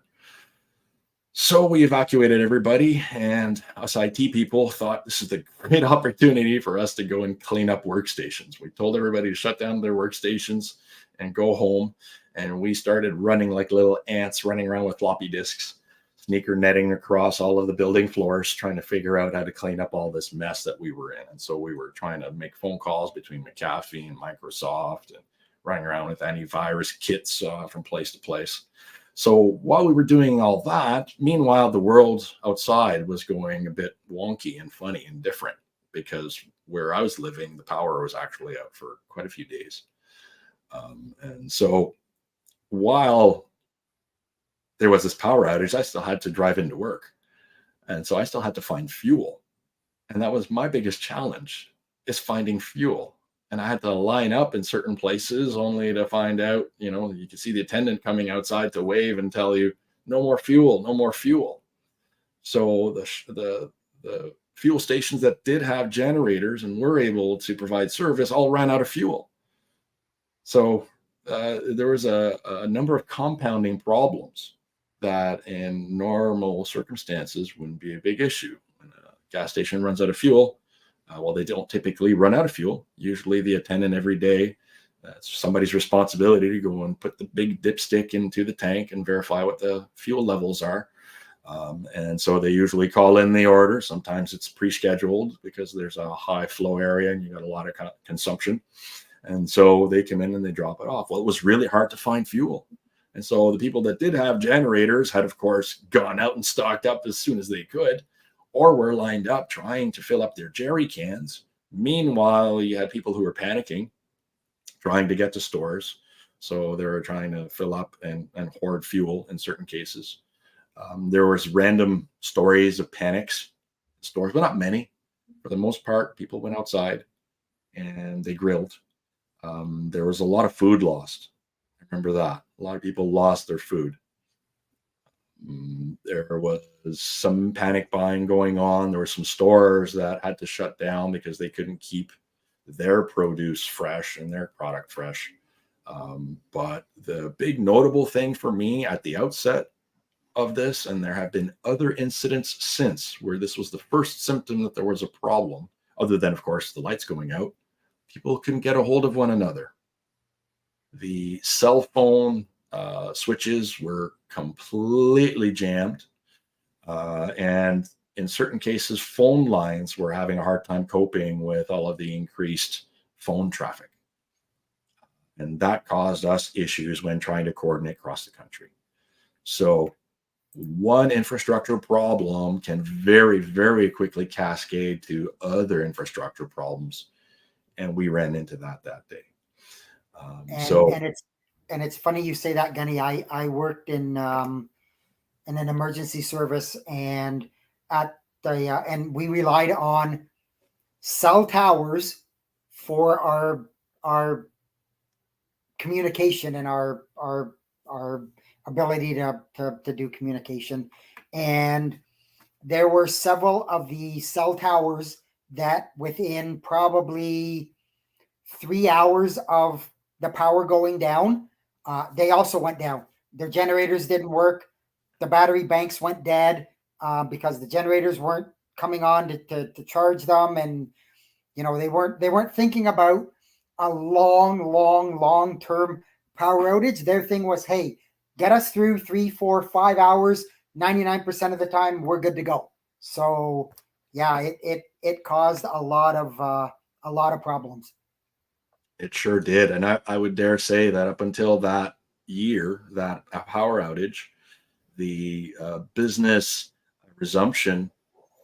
So we evacuated everybody, and us IT people thought this is a great opportunity for us to go and clean up workstations. We told everybody to shut down their workstations and go home, and we started running like little ants, running around with floppy disks, sneaker netting across all of the building floors, trying to figure out how to clean up all this mess that we were in. And so we were trying to make phone calls between McAfee and Microsoft and running around with antivirus kits from place to place. So while we were doing all that, meanwhile, the world outside was going a bit wonky and funny and different because where I was living, the power was actually out for quite a few days. And so while there was this power outage, I still had to drive into work. And so I still had to find fuel. And that was my biggest challenge, is finding fuel. And I had to line up in certain places only to find out, you could see the attendant coming outside to wave and tell you, no more fuel, no more fuel. So the fuel stations that did have generators and were able to provide service all ran out of fuel. So there was a number of compounding problems that in normal circumstances wouldn't be a big issue. When a gas station runs out of fuel, well, they don't typically run out of fuel. Usually the attendant every day, it's somebody's responsibility to go and put the big dipstick into the tank and verify what the fuel levels are. And so they usually call in the order. Sometimes it's pre-scheduled because there's a high flow area and you got a lot of consumption. And so they come in and they drop it off. Well, it was really hard to find fuel. And so the people that did have generators had, of course, gone out and stocked up as soon as they could, or were lined up trying to fill up their jerry cans. Meanwhile, you had people who were panicking, trying to get to stores. So they were trying to fill up and hoard fuel in certain cases. There was random stories of panics in stores, but not many. For the most part, people went outside and they grilled. There was a lot of food lost. I remember that. A lot of people lost their food. There was some panic buying going on. There were some stores that had to shut down because they couldn't keep their produce fresh and their product fresh. But the big notable thing for me at the outset of this, and there have been other incidents since where this was the first symptom that there was a problem, other than, of course, the lights going out, people couldn't get a hold of one another. The cell phone switches were completely jammed. And in certain cases, phone lines were having a hard time coping with all of the increased phone traffic. And that caused us issues when trying to coordinate across the country. So one infrastructure problem can very, very quickly cascade to other infrastructure problems. And we ran into that day. And it's funny you say that, Gunny. I worked in an emergency service, and at the and we relied on cell towers for our communication and our ability to do communication. And there were several of the cell towers that within probably 3 hours of the power going down, they also went down. Their generators didn't work. The battery banks went dead because the generators weren't coming on to charge them, and they weren't thinking about a long term power outage. Their thing was, hey, get us through 3, 4, 5 hours. 99% of the time, we're good to go. So yeah, it caused a lot of problems. It sure did. And I would dare say that up until that year, that power outage, the business resumption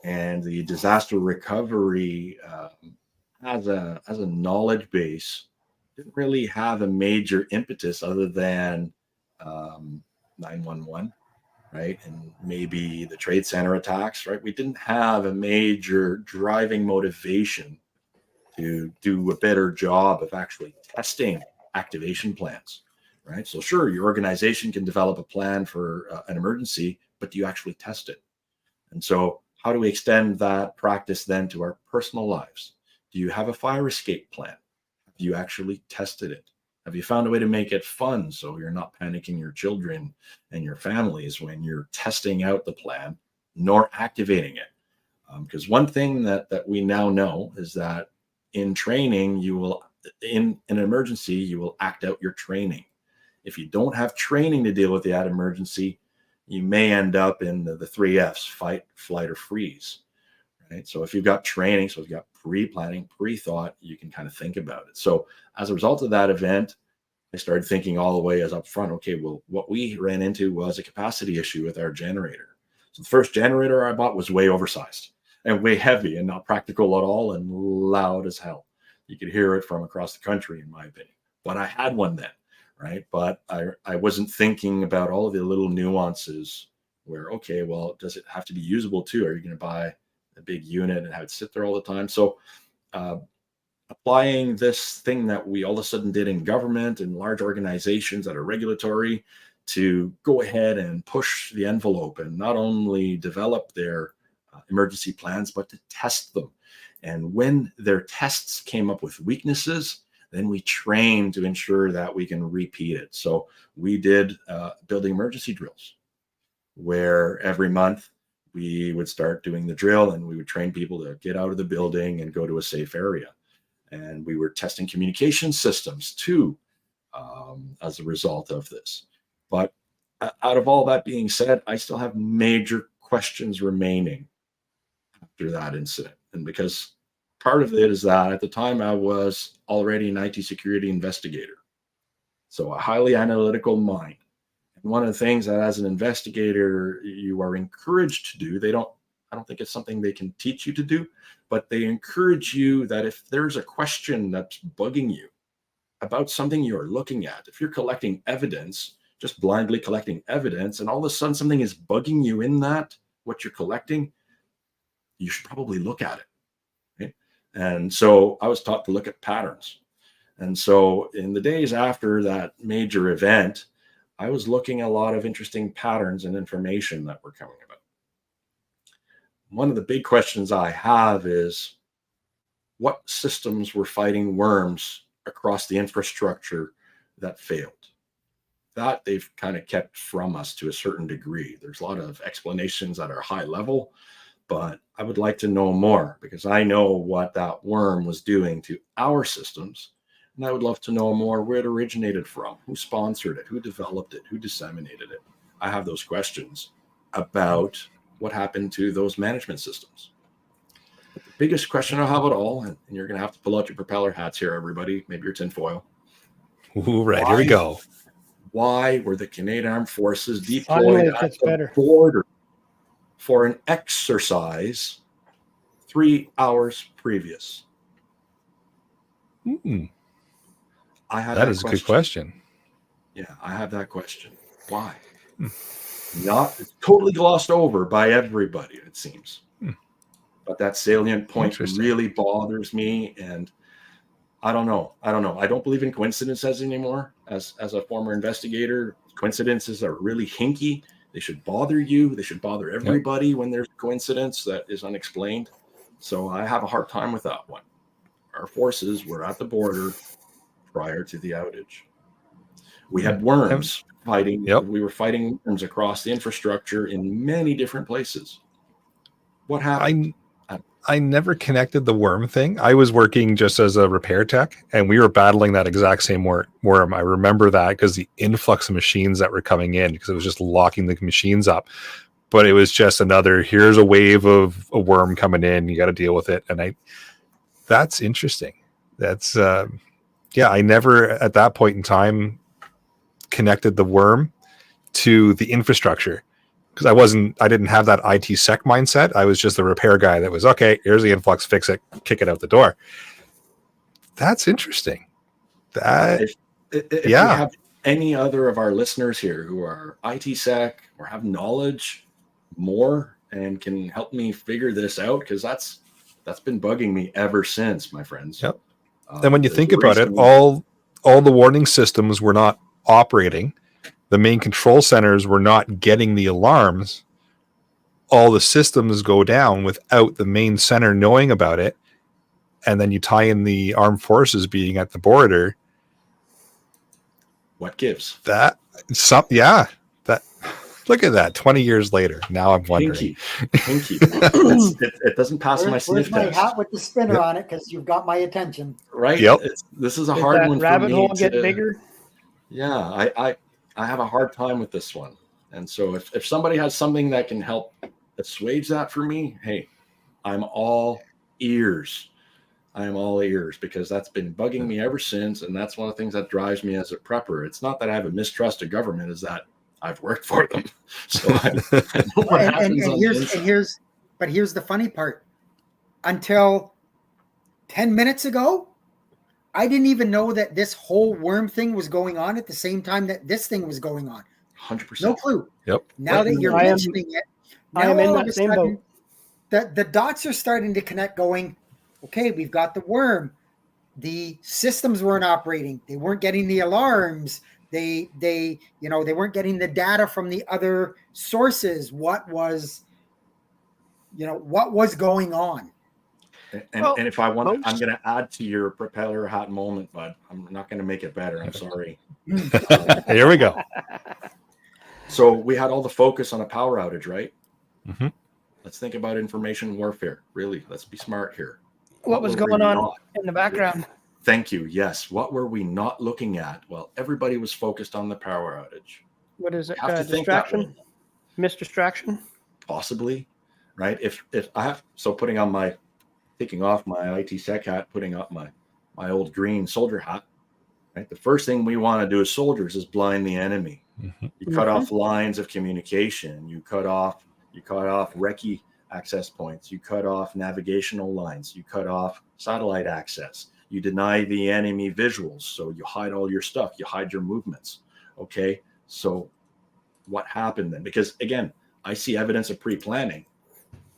and the disaster recovery as a knowledge base didn't really have a major impetus other than 911, right? And maybe the Trade Center attacks, right? We didn't have a major driving motivation to do a better job of actually testing activation plans, right? So sure, your organization can develop a plan for an emergency, but do you actually test it? And so how do we extend that practice then to our personal lives? Do you have a fire escape plan? Have you actually tested it? Have you found a way to make it fun so you're not panicking your children and your families when you're testing out the plan nor activating it? Because one thing that we now know is that in training, in an emergency, you will act out your training. If you don't have training to deal with that emergency, you may end up in the 3 F's: fight, flight, or freeze. Right? So if you've got training, so if you've got pre-planning, pre-thought, you can kind of think about it. So as a result of that event, I started thinking all the way as up front, okay, well, what we ran into was a capacity issue with our generator. So the first generator I bought was way oversized and way heavy and not practical at all and loud as hell. You could hear it from across the country, in my opinion. But I had one then, right? But I wasn't thinking about all of the little nuances where, okay, well, does it have to be usable too? Are you going to buy a big unit and have it sit there all the time? So applying this thing that we all of a sudden did in government and large organizations that are regulatory to go ahead and push the envelope and not only develop their emergency plans, but to test them. And when their tests came up with weaknesses, then we trained to ensure that we can repeat it. So we did building emergency drills where every month we would start doing the drill and we would train people to get out of the building and go to a safe area. And we were testing communication systems too as a result of this. But out of all that being said, I still have major questions remaining after that incident. And because part of it is that at the time I was already an IT security investigator. So a highly analytical mind. And one of the things that as an investigator, you are encouraged to do, I don't think it's something they can teach you to do, but they encourage you that if there's a question that's bugging you about something you're looking at, if you're collecting evidence, just blindly collecting evidence, and all of a sudden something is bugging you in that, what you're collecting, you should probably look at it. Okay? And so I was taught to look at patterns. And so in the days after that major event, I was looking at a lot of interesting patterns and information that were coming about. One of the big questions I have is what systems were fighting worms across the infrastructure that failed? That they've kind of kept from us to a certain degree. There's a lot of explanations that are high level, but I would like to know more because I know what that worm was doing to our systems. And I would love to know more where it originated from, who sponsored it, who developed it, who disseminated it. I have those questions about what happened to those management systems. But the biggest question I have at all, and you're going to have to pull out your propeller hats here, everybody, maybe your tinfoil. Ooh, right, here we go. Why were the Canadian Armed Forces Finally, deployed it at gets the better. border for an exercise 3 hours previous? I have That is a good question. Yeah, I have that question. Why? Not it's totally glossed over by everybody, it seems. But that salient point Interesting. really bothers me, and I don't know. I don't believe in coincidences anymore. As a former investigator, coincidences are really hinky. They should bother you. They should bother everybody when there's a coincidence that is unexplained. So I have a hard time with that one. Our forces were at the border prior to the outage. We had worms fighting. We were fighting worms across the infrastructure in many different places. What happened? I never connected the worm thing. I was working just as a repair tech, and we were battling that exact same worm. I remember that because the influx of machines that were coming in, because it was just locking the machines up. But it was just another, here's a wave of a worm coming in. You got to deal with it. And that's interesting. That's, I never at that point in time connected the worm to the infrastructure. Because I didn't have that IT sec mindset. I was just the repair guy that was, okay, here's the influx, fix it, kick it out the door. That's interesting. If we have any other of our listeners here who are IT sec or have knowledge more and can help me figure this out, because that's been bugging me ever since, my friends. Yep. And when you think about it, all the warning systems were not operating. The main control centers were not getting the alarms. All the systems go down without the main center knowing about it. And then you tie in the armed forces being at the border. What gives? Look at that. 20 years later. Now I'm wondering. Pinky. It doesn't pass my sniff test. Where's my hat with the spinner on it? Because you've got my attention. Right? Yep. This is a hard one for me. Rabbit hole get bigger? Yeah, I have a hard time with this one. And so if somebody has something that can help assuage that for me, hey, I'm all ears. I am all ears, because that's been bugging me ever since. And that's one of the things that drives me as a prepper. It's not that I have a mistrust of government, is that I've worked for them. So I know what happens on the inside. But here's the funny part. Until 10 minutes ago, I didn't even know that this whole worm thing was going on at the same time that this thing was going on. 100%. No clue. Yep. Now that you're mentioning it, I am in that same boat. The dots are starting to connect, going, okay, we've got the worm. The systems weren't operating. They weren't getting the alarms. They weren't getting the data from the other sources. What was going on? And if I want, I'm going to add to your propeller hat moment, but I'm not going to make it better. I'm sorry. Here we go. So we had all the focus on a power outage, right? Mm-hmm. Let's think about information warfare. Really, let's be smart here. What was going on in the background? Thank you. Yes. What were we not looking at? Well, everybody was focused on the power outage. What is it? You have to think that way. Misdistraction? Possibly, right? If I have, taking off my IT sec hat, putting up my old green soldier hat, right? The first thing we want to do as soldiers is blind the enemy. Mm-hmm. You cut off lines of communication. You cut off recce access points. You cut off navigational lines. You cut off satellite access. You deny the enemy visuals. So you hide all your stuff. You hide your movements. Okay. So what happened then? Because again, I see evidence of pre-planning,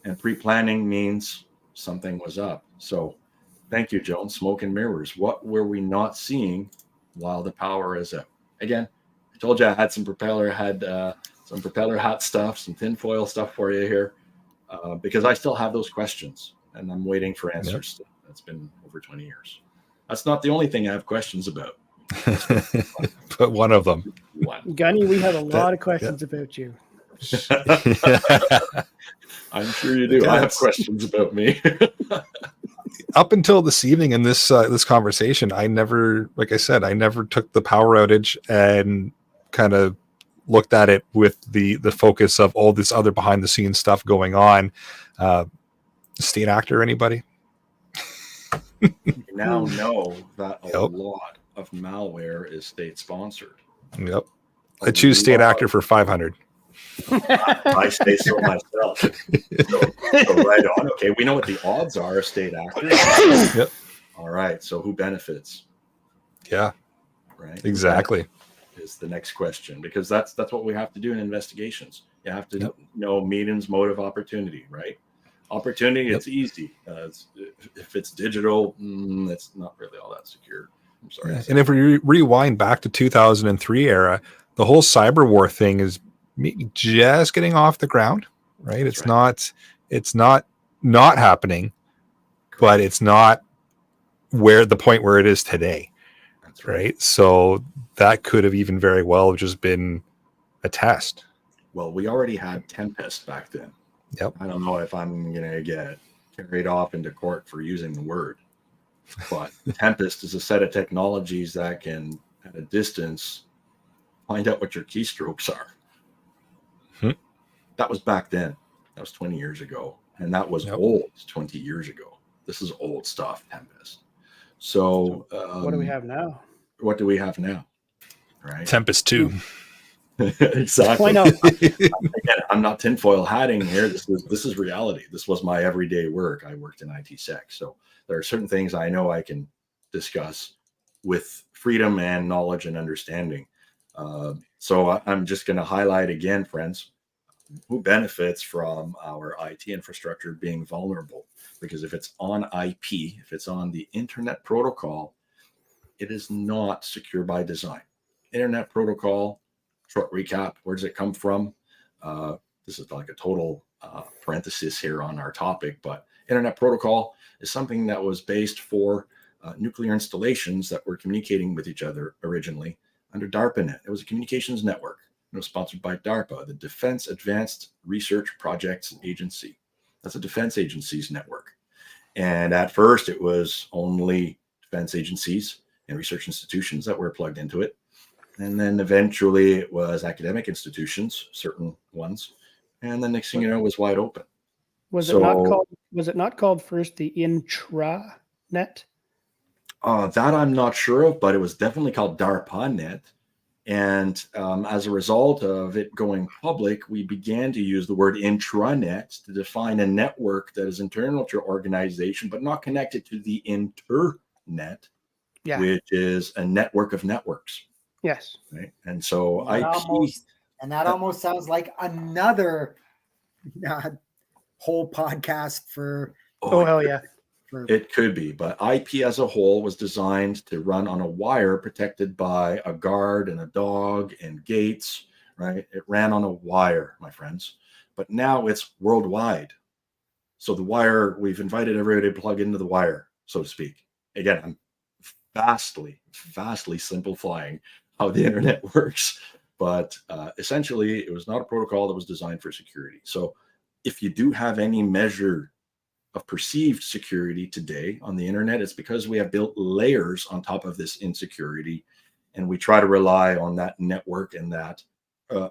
and pre-planning means something was up. So thank you, Joan. Smoke and mirrors. What were we not seeing while the power is out? Again, I told you I had some propeller hat stuff, some tinfoil stuff for you here, because I still have those questions and I'm waiting for answers. Yep. That's been over 20 years. That's not the only thing I have questions about. But one of them. Gunny, we have a lot of questions about you. I'm sure you do. I have questions about me. Up until this evening in this conversation, I never took the power outage and kind of looked at it with the focus of all this other behind the scenes stuff going on. State actor, anybody? You now know that a lot of malware is state sponsored. Yep. I choose state actor for 500. I say so myself. So right on. Okay, we know what the odds are of state actors. Yep. All right. So who benefits? Yeah, Right. exactly. Is the next question, because that's what we have to do in investigations. You have to know medium's motive opportunity, right? Opportunity, it's easy. If it's digital, it's not really all that secure. I'm sorry. Yeah. And if we rewind back to 2003 era, the whole cyber war thing is maybe just getting off the ground, right? That's It's not happening, but it's not where the point where it is today. That's right. So that could have even very well just been a test. Well, we already had Tempest back then. Yep. I don't know if I'm going to get carried off into court for using the word, but Tempest is a set of technologies that can, at a distance, find out what your keystrokes are. That was back then. That was 20 years ago. And that was old 20 years ago. This is old stuff, Tempest. So what do we have now? What do we have now? Right. Tempest 2. Exactly. I know. Again, I'm not tinfoil hatting here. This is reality. This was my everyday work. I worked in IT sec. So there are certain things I know I can discuss with freedom and knowledge and understanding. So I'm just going to highlight again, friends, who benefits from our IT infrastructure being vulnerable. Because if it's on IP, if it's on the internet protocol, it is not secure by design. Internet protocol, short recap, where does it come from? This is like a total parenthesis here on our topic, but internet protocol is something that was based for nuclear installations that were communicating with each other originally under DARPANET. It was a communications network. It was sponsored by DARPA, the Defense Advanced Research Projects Agency. That's a defense agency's network. And at first, it was only defense agencies and research institutions that were plugged into it. And then eventually it was academic institutions, certain ones. And the next thing you know, it was wide open. Was it not called first the intranet? That I'm not sure of, but it was definitely called DARPANET. And as a result of it going public, we began to use the word intranet to define a network that is internal to your organization, but not connected to the internet, which is a network of networks. Yes. Right. And so that almost sounds like another whole podcast for. Oh, hell yeah. It could be, but IP as a whole was designed to run on a wire protected by a guard and a dog and gates, right? It ran on a wire, my friends, but now it's worldwide. So the wire, we've invited everybody to plug into the wire, so to speak. Again, I'm vastly simplifying how the internet works, but essentially it was not a protocol that was designed for security. So if you do have any measure of perceived security today on the internet, it's because we have built layers on top of this insecurity, and we try to rely on that network and that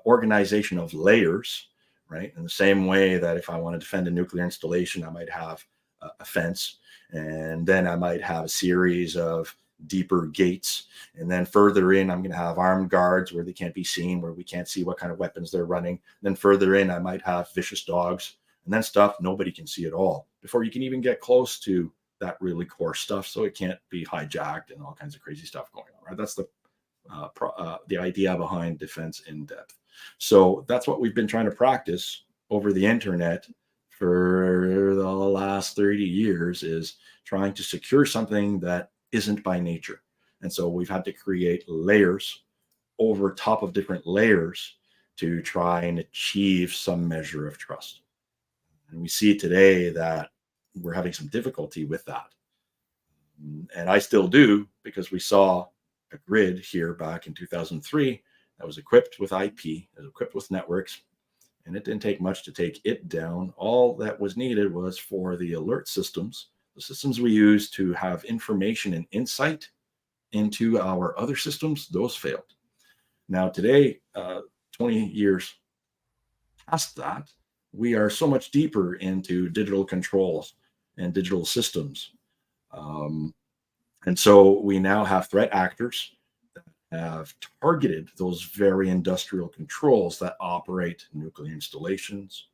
organization of layers, right? In the same way that if I want to defend a nuclear installation, I might have a fence, and then I might have a series of deeper gates, and then further in I'm going to have armed guards where they can't be seen, where we can't see what kind of weapons they're running. Then further in I might have vicious dogs, and then stuff nobody can see at all before you can even get close to that really core stuff, so it can't be hijacked and all kinds of crazy stuff going on, right? That's the idea behind defense in depth. So that's what we've been trying to practice over the internet for the last 30 years, is trying to secure something that isn't by nature. And so we've had to create layers over top of different layers to try and achieve some measure of trust. And we see today that we're having some difficulty with that. And I still do, because we saw a grid here back in 2003 that was equipped with IP, that was equipped with networks, and it didn't take much to take it down. All that was needed was for the alert systems, the systems we use to have information and insight into our other systems, those failed. Now today, 20 years past that, we are so much deeper into digital controls and digital systems. And so we now have threat actors that have targeted those very industrial controls that operate nuclear installations,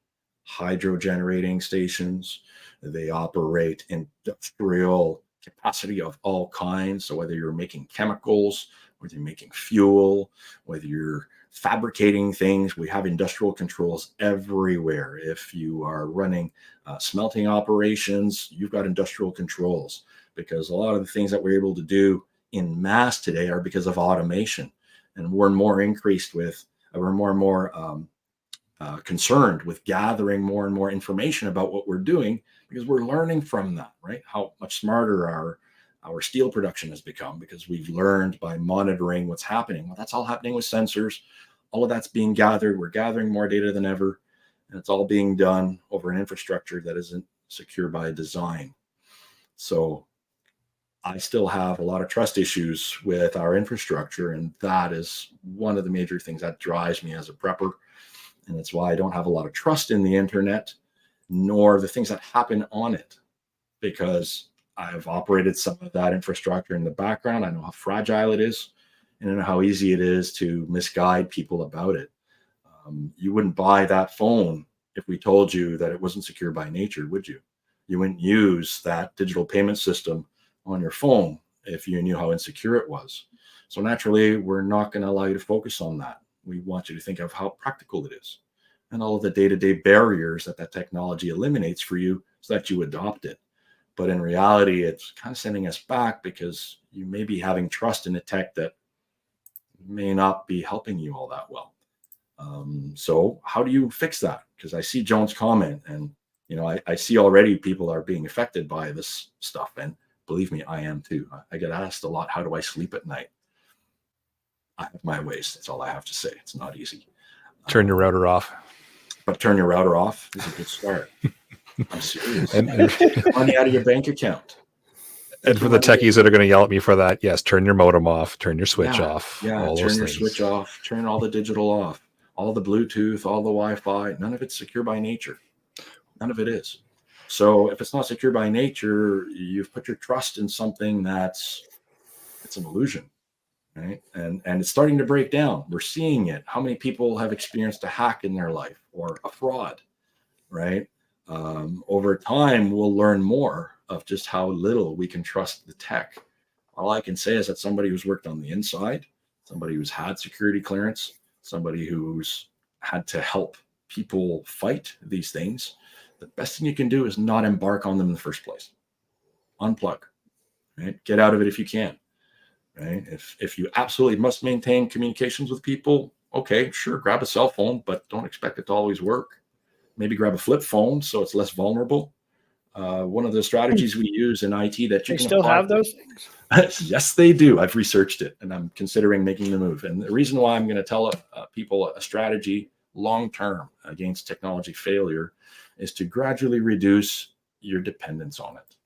hydro generating stations. They operate industrial capacity of all kinds. So whether you're making chemicals, whether you're making fuel, whether you're fabricating things, we have industrial controls everywhere. If you are running smelting operations, you've got industrial controls, because a lot of the things that we're able to do in mass today are because of automation. And we're more increased with, we're more and more concerned with gathering more and more information about what we're doing, because we're learning from that, right? How much smarter our steel production has become, because we've learned by monitoring what's happening. Well, that's all happening with sensors. All of that's being gathered. We're gathering more data than ever, and it's all being done over an infrastructure that isn't secure by design. So I still have a lot of trust issues with our infrastructure, and that is one of the major things that drives me as a prepper. And that's why I don't have a lot of trust in the internet, nor the things that happen on it, because I've operated some of that infrastructure in the background. I know how fragile it is, and I know how easy it is to misguide people about it. You wouldn't buy that phone if we told you that it wasn't secure by nature, would you? You wouldn't use that digital payment system on your phone if you knew how insecure it was. So naturally, we're not going to allow you to focus on that. We want you to think of how practical it is and all of the day-to-day barriers that technology eliminates for you so that you adopt it. But in reality, it's kind of sending us back, because you may be having trust in a tech that may not be helping you all that well. So how do you fix that? Because I see Joan's comment, and I see already people are being affected by this stuff. And believe me, I am too. I get asked a lot, how do I sleep at night? I have my ways. That's all I have to say. It's not easy. Turn your router off. But turn your router off is a good start. I'm serious. And Take money out of your bank account. And for the techies that are going to yell at me for that, yes, turn your modem off, turn your switch off. Yeah, all turn those your things. switch off, turn all the digital off, all the Bluetooth, all the Wi-Fi. None of it's secure by nature. None of it is. So if it's not secure by nature, you've put your trust in something it's an illusion, right? And it's starting to break down. We're seeing it. How many people have experienced a hack in their life or a fraud, right? Over time, we'll learn more of just how little we can trust the tech. All I can say is that somebody who's worked on the inside, somebody who's had security clearance, somebody who's had to help people fight these things, the best thing you can do is not embark on them in the first place. Unplug, right? Get out of it if you can, right? If you absolutely must maintain communications with people, okay, sure, grab a cell phone, but don't expect it to always work. Maybe grab a flip phone so it's less vulnerable. One of the strategies we use in IT that you They can still apply. have those things? Yes, they do. I've researched it, and I'm considering making the move. And the reason why I'm going to tell people a strategy long-term against technology failure is to gradually reduce your dependence on it.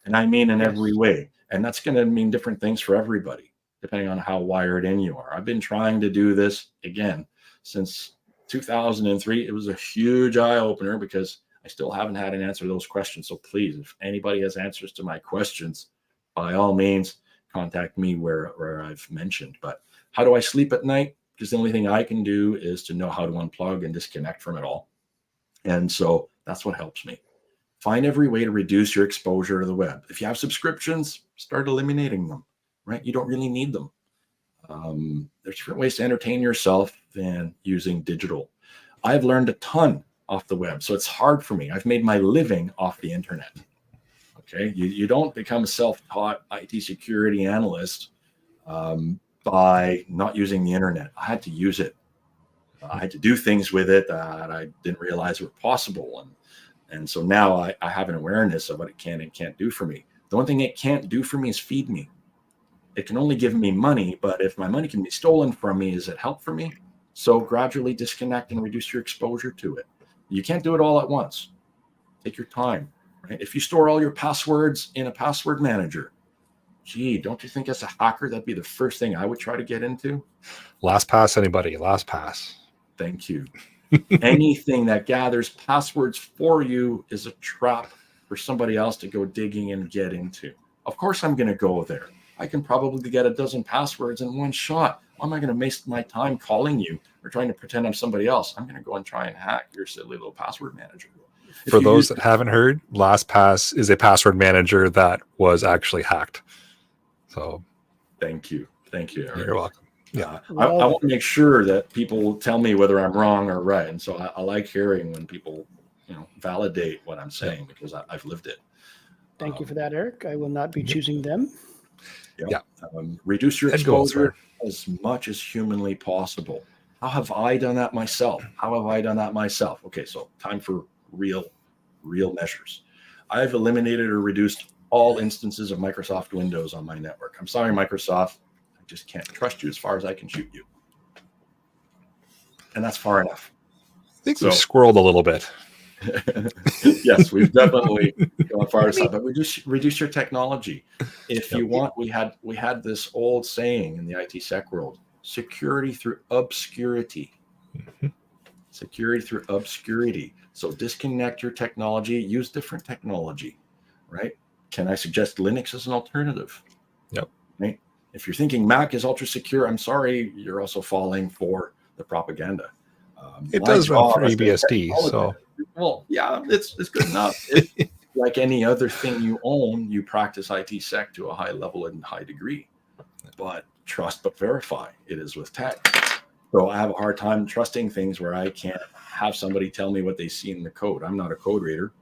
And I mean in every way. And that's going to mean different things for everybody, depending on how wired in you are. I've been trying to do this, again, since 2003. It was a huge eye-opener, because I still haven't had an answer to those questions. So please, if anybody has answers to my questions, by all means, contact me where I've mentioned. But how do I sleep at night? Because the only thing I can do is to know how to unplug and disconnect from it all. And so that's what helps me. Find every way to reduce your exposure to the web. If you have subscriptions, start eliminating them, right? You don't really need them. There's different ways to entertain yourself than using digital. I've learned a ton off the web, so it's hard for me. I've made my living off the internet. Okay, you don't become a self-taught IT security analyst by not using the internet. I had to use it. I had to do things with it that I didn't realize were possible. And so now I have an awareness of what it can and can't do for me. The one thing it can't do for me is feed me. It can only give me money, but if my money can be stolen from me, is it help for me? So gradually disconnect and reduce your exposure to it. You can't do it all at once. Take your time, right? If you store all your passwords in a password manager, gee, don't you think as a hacker, that'd be the first thing I would try to get into? LastPass, anybody? LastPass. Thank you. Anything that gathers passwords for you is a trap for somebody else to go digging and get into. Of course, I'm going to go there. I can probably get a dozen passwords in one shot. Why am I going to waste my time calling you or trying to pretend I'm somebody else? I'm going to go and try and hack your silly little password manager. For those that haven't heard, LastPass is a password manager that was actually hacked. So thank you, Eric. You're welcome. Yeah, I want to make sure that people tell me whether I'm wrong or right, and so I like hearing when people, validate what I'm saying because I've lived it. Thank you for that, Eric. I will not be choosing them. Yeah. Reduce your exposure as much as humanly possible. How have I done that myself? Okay, so time for real measures. I've eliminated or reduced all instances of Microsoft Windows on my network. I'm sorry, Microsoft. I just can't trust you as far as I can shoot you. And that's far enough. I think we've squirreled a little bit. Yes, we've definitely gone far aside, but reduce your technology. If you want, we had this old saying in the IT sec world: security through obscurity. Security through obscurity. So disconnect your technology, use different technology, right? Can I suggest Linux as an alternative? Yep. Right? If you're thinking Mac is ultra secure, I'm sorry, you're also falling for the propaganda. It does run for EBSD, so well, yeah, it's good enough. Like any other thing you own, you practice IT sec to a high level and high degree. But trust but verify. It is with tech. So I have a hard time trusting things where I can't have somebody tell me what they see in the code. I'm not a code reader,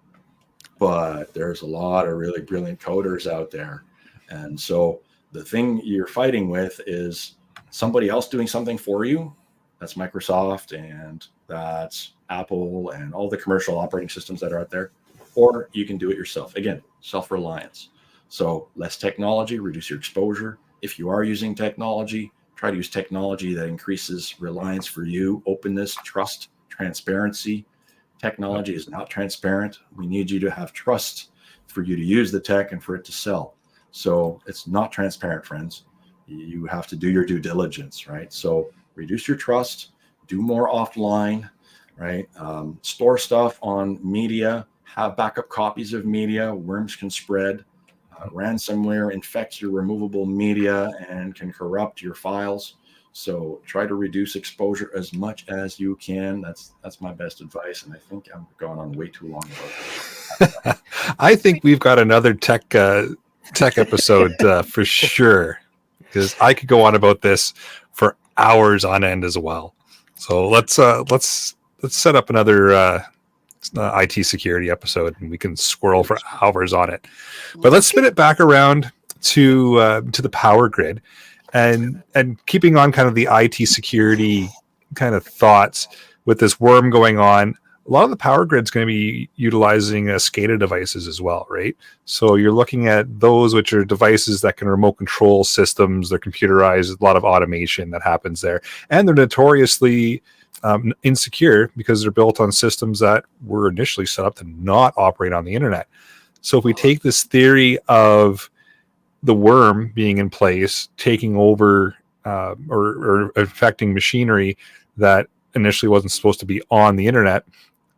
but there's a lot of really brilliant coders out there. And so the thing you're fighting with is somebody else doing something for you. That's Microsoft and that's Apple and all the commercial operating systems that are out there. Or you can do it yourself. Again, self-reliance. So less technology, reduce your exposure. If you are using technology, try to use technology that increases reliance for you, openness, trust, transparency. Technology is not transparent. We need you to have trust for you to use the tech and for it to sell. So it's not transparent, friends. You have to do your due diligence, right? So reduce your trust, do more offline, right? Store stuff on media, have backup copies of media. Worms can spread. Ransomware infects your removable media and can corrupt your files. So try to reduce exposure as much as you can. That's my best advice. And I think I'm going on way too long about this. I think we've got another tech episode for sure, because I could go on about this for hours on end as well. So let's set up another IT security episode, and we can squirrel for hours on it. But let's spin it back around to the power grid, and keeping on kind of the IT security kind of thoughts with this worm going on. A lot of the power grid's going to be utilizing SCADA devices as well, right? So you're looking at those which are devices that can remote control systems. They're computerized, a lot of automation that happens there, and they're notoriously insecure because they're built on systems that were initially set up to not operate on the internet. So if we take this theory of the worm being in place, taking over or affecting machinery that initially wasn't supposed to be on the internet,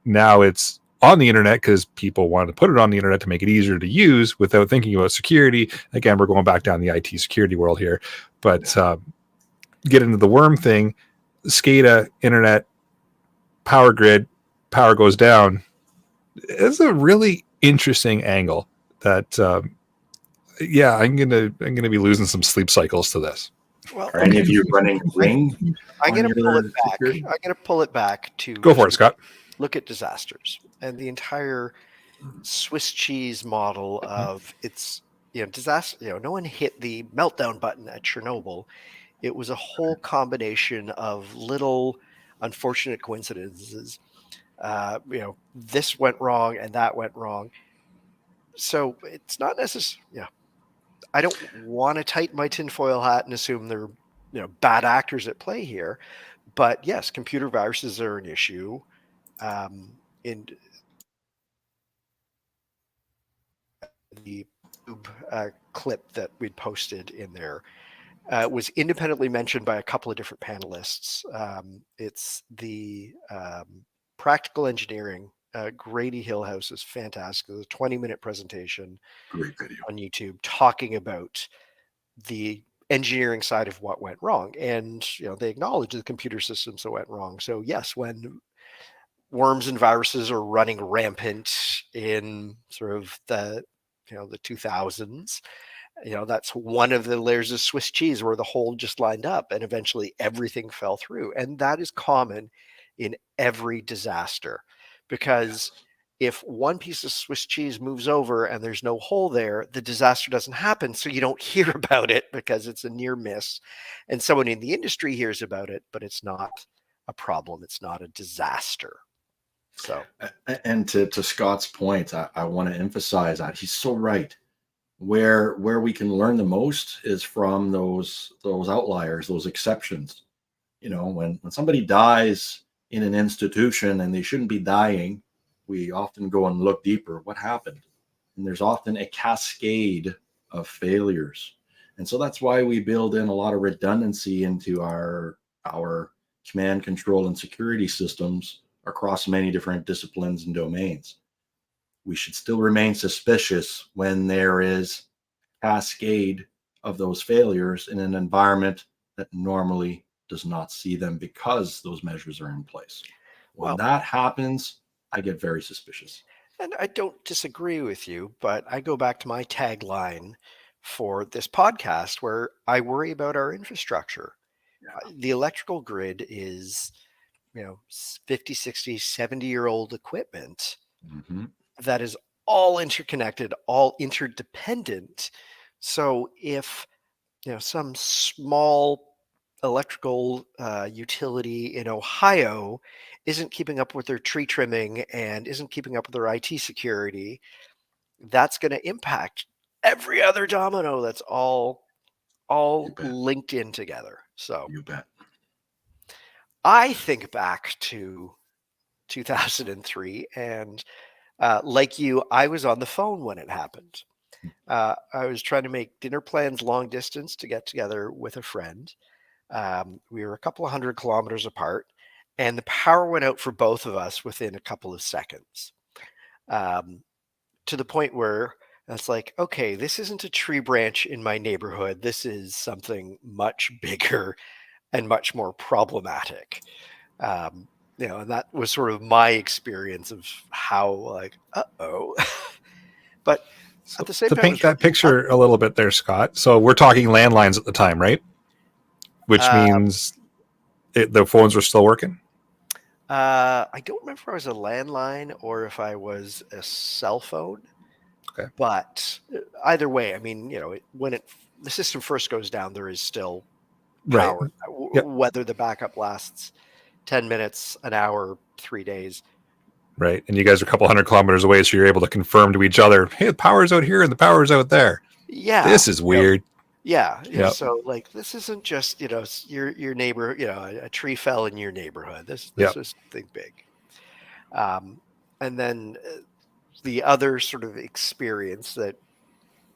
now it's on the internet because people wanted to put it on the internet to make it easier to use without thinking about security. Again, we're going back down the IT security world here, but get into the worm thing. SCADA, internet, power grid, power goes down. It's a really interesting angle that, I'm gonna be losing some sleep cycles to this. Well, Are any of you running Ring? I'm going to pull it back. security? I'm going to pull it back to Go for it, Scott. look at disasters and the entire Swiss cheese model of it's disaster. No one hit the meltdown button at Chernobyl. It was a whole combination of little unfortunate coincidences. This went wrong and that went wrong. So it's not necessary. Yeah, I don't want to tighten my tinfoil hat and assume they're bad actors at play here. But yes, computer viruses are an issue. In the YouTube clip that we'd posted in there, was independently mentioned by a couple of different panelists. It's the practical engineering. Grady Hillhouse is fantastic. It was a 20-minute presentation Great video on YouTube talking about the engineering side of what went wrong. And, they acknowledge the computer systems that went wrong. So yes, when worms and viruses are running rampant in sort of the 2000s, that's one of the layers of Swiss cheese where the hole just lined up and eventually everything fell through. And that is common in every disaster, because if one piece of Swiss cheese moves over and there's no hole there, the disaster doesn't happen. So you don't hear about it because it's a near miss. And someone in the industry hears about it, but it's not a problem. It's not a disaster. So, and to Scott's point, I want to emphasize that he's so right. Where we can learn the most is from those outliers, those exceptions. When somebody dies in an institution and they shouldn't be dying, we often go and look deeper. What happened? And there's often a cascade of failures. And so that's why we build in a lot of redundancy into our command, control, and security systems across many different disciplines and domains. We should still remain suspicious when there is a cascade of those failures in an environment that normally does not see them because those measures are in place. When that happens, I get very suspicious. And I don't disagree with you, but I go back to my tagline for this podcast where I worry about our infrastructure. Yeah. The electrical grid is, 50, 60, 70-year-old equipment that is all interconnected, all interdependent. So if, some small electrical utility in Ohio isn't keeping up with their tree trimming and isn't keeping up with their IT security, that's going to impact every other domino that's all linked in together. So you bet. I think back to 2003, and like you, I was on the phone when it happened. I was trying to make dinner plans long distance to get together with a friend. We were a couple of 100 kilometers apart, and the power went out for both of us within a couple of seconds, to the point where it's like, okay, this isn't a tree branch in my neighborhood. This is something much bigger and much more problematic. And that was sort of my experience of how but at the same to time, paint that picture a little bit there, Scott. So we're talking landlines at the time, right? Which means the phones were still working. I don't remember if I was a landline or if I was a cell phone. Okay. But either way, I mean, when the system first goes down, there is still power. Right. Yep. Whether the backup lasts 10 minutes, an hour, 3 days. Right. And you guys are a couple 100 kilometers away, so you're able to confirm to each other, hey, the power's out here and the power's out there. Yeah. This is weird. Yeah. Yep. So this isn't just, your neighbor, a tree fell in your neighborhood. This is something big. And then the other sort of experience that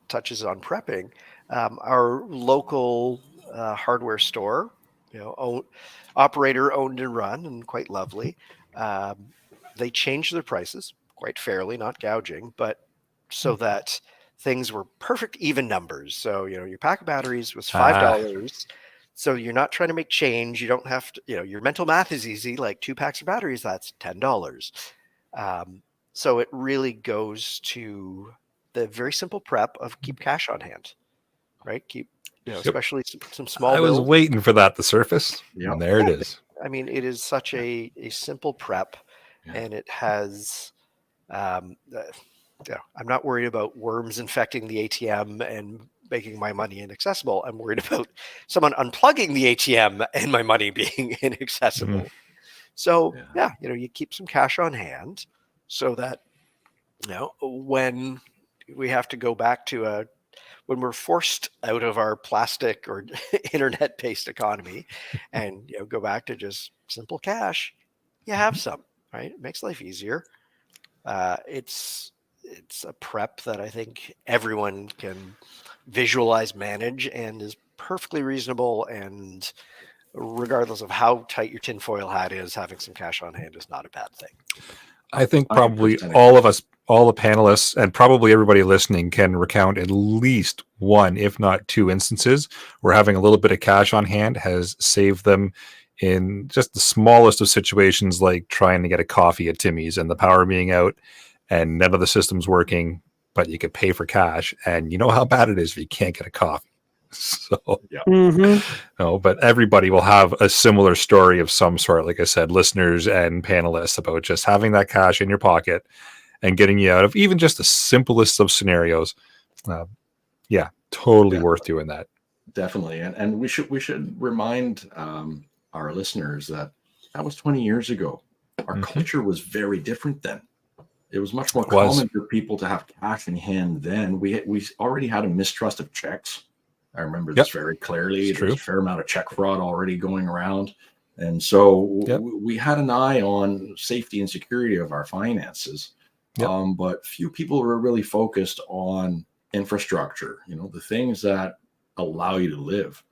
touches on prepping, our local hardware store, operator owned and run and quite lovely. They changed their prices quite fairly, not gouging, but so that things were perfect even numbers. So, your pack of batteries was $5. So you're not trying to make change. You don't have to, your mental math is easy, like 2 packs of batteries, that's $10. So it really goes to the very simple prep of keep cash on hand, right? Keep, especially some small I was bills. waiting for that to surface. Yep. And there it is. I mean, it is such a simple prep, and it has, I'm not worried about worms infecting the ATM and making my money inaccessible. I'm worried about someone unplugging the ATM and my money being inaccessible. Mhm. So you keep some cash on hand so that, when we have to go back to when we're forced out of our plastic or internet-based economy and go back to just simple cash, you have some, right? It makes life easier. It's a prep that I think everyone can visualize, manage, and is perfectly reasonable. And regardless of how tight your tinfoil hat is, having some cash on hand is not a bad thing. I think probably all of us all the panelists and probably everybody listening can recount at least one, if not two instances where having a little bit of cash on hand has saved them in just the smallest of situations, like trying to get a coffee at Timmy's and the power being out and none of the systems working, but you could pay for cash. And you know how bad it is if you can't get a coffee. So, Yeah. no, but everybody will have a similar story of some sort. Like I said, listeners and panelists, about just having that cash in your pocket and getting you out of even just the simplest of scenarios. Yeah, totally worth doing that. Definitely. And we should remind our listeners that was 20 years ago. Our culture was very different then. It was much more common for people to have cash in hand then. We already had a mistrust of checks. I remember this very clearly. There's a fair amount of check fraud already going around. And so we had an eye on safety and security of our finances. But few people were really focused on infrastructure, the things that allow you to live.